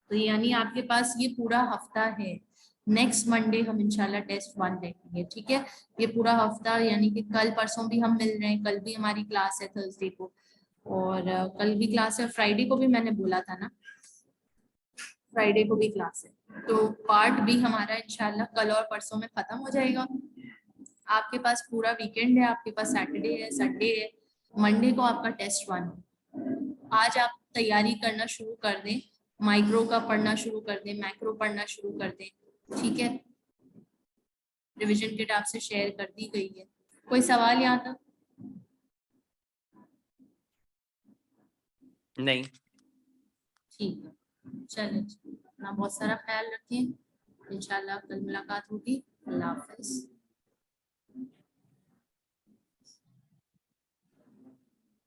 तो यानी आपके पास ये पूरा हफ्ता है। नेक्स्ट मंडे हम इंशाल्लाह टेस्ट 1 देखेंगे। ठीक है, ये पूरा हफ्ता यानी कि कल परसों भी हम मिल रहे हैं, कल भी हमारी क्लास है थर्सडे को, और कल भी क्लास है, फ्राइडे को भी मैंने बोला था ना, फ्राइडे को भी क्लास है। तो पार्ट भी हमारा इंशाल्लाह कल और परसों में खत्म हो जाएगा। आपके पास पूरा वीकेंड है, आपके पास सैटरडे है, संडे है, मंडे को आपका टेस्ट 1 है। आज आप तैयारी करना शुरू कर दें, माइक्रो का पढ़ना शुरू कर दें, मैक्रो पढ़ना शुरू कर दें। ठीक है, रिवीजन किट आपसे शेयर कर दी गई है। कोई सवाल यहाँ तक? नहीं। ठीक है, चलिए, अपना बहुत सारा ख्याल रखें, इंशाल्लाह कल मुलाकात होगी। अल्लाह हाफिज।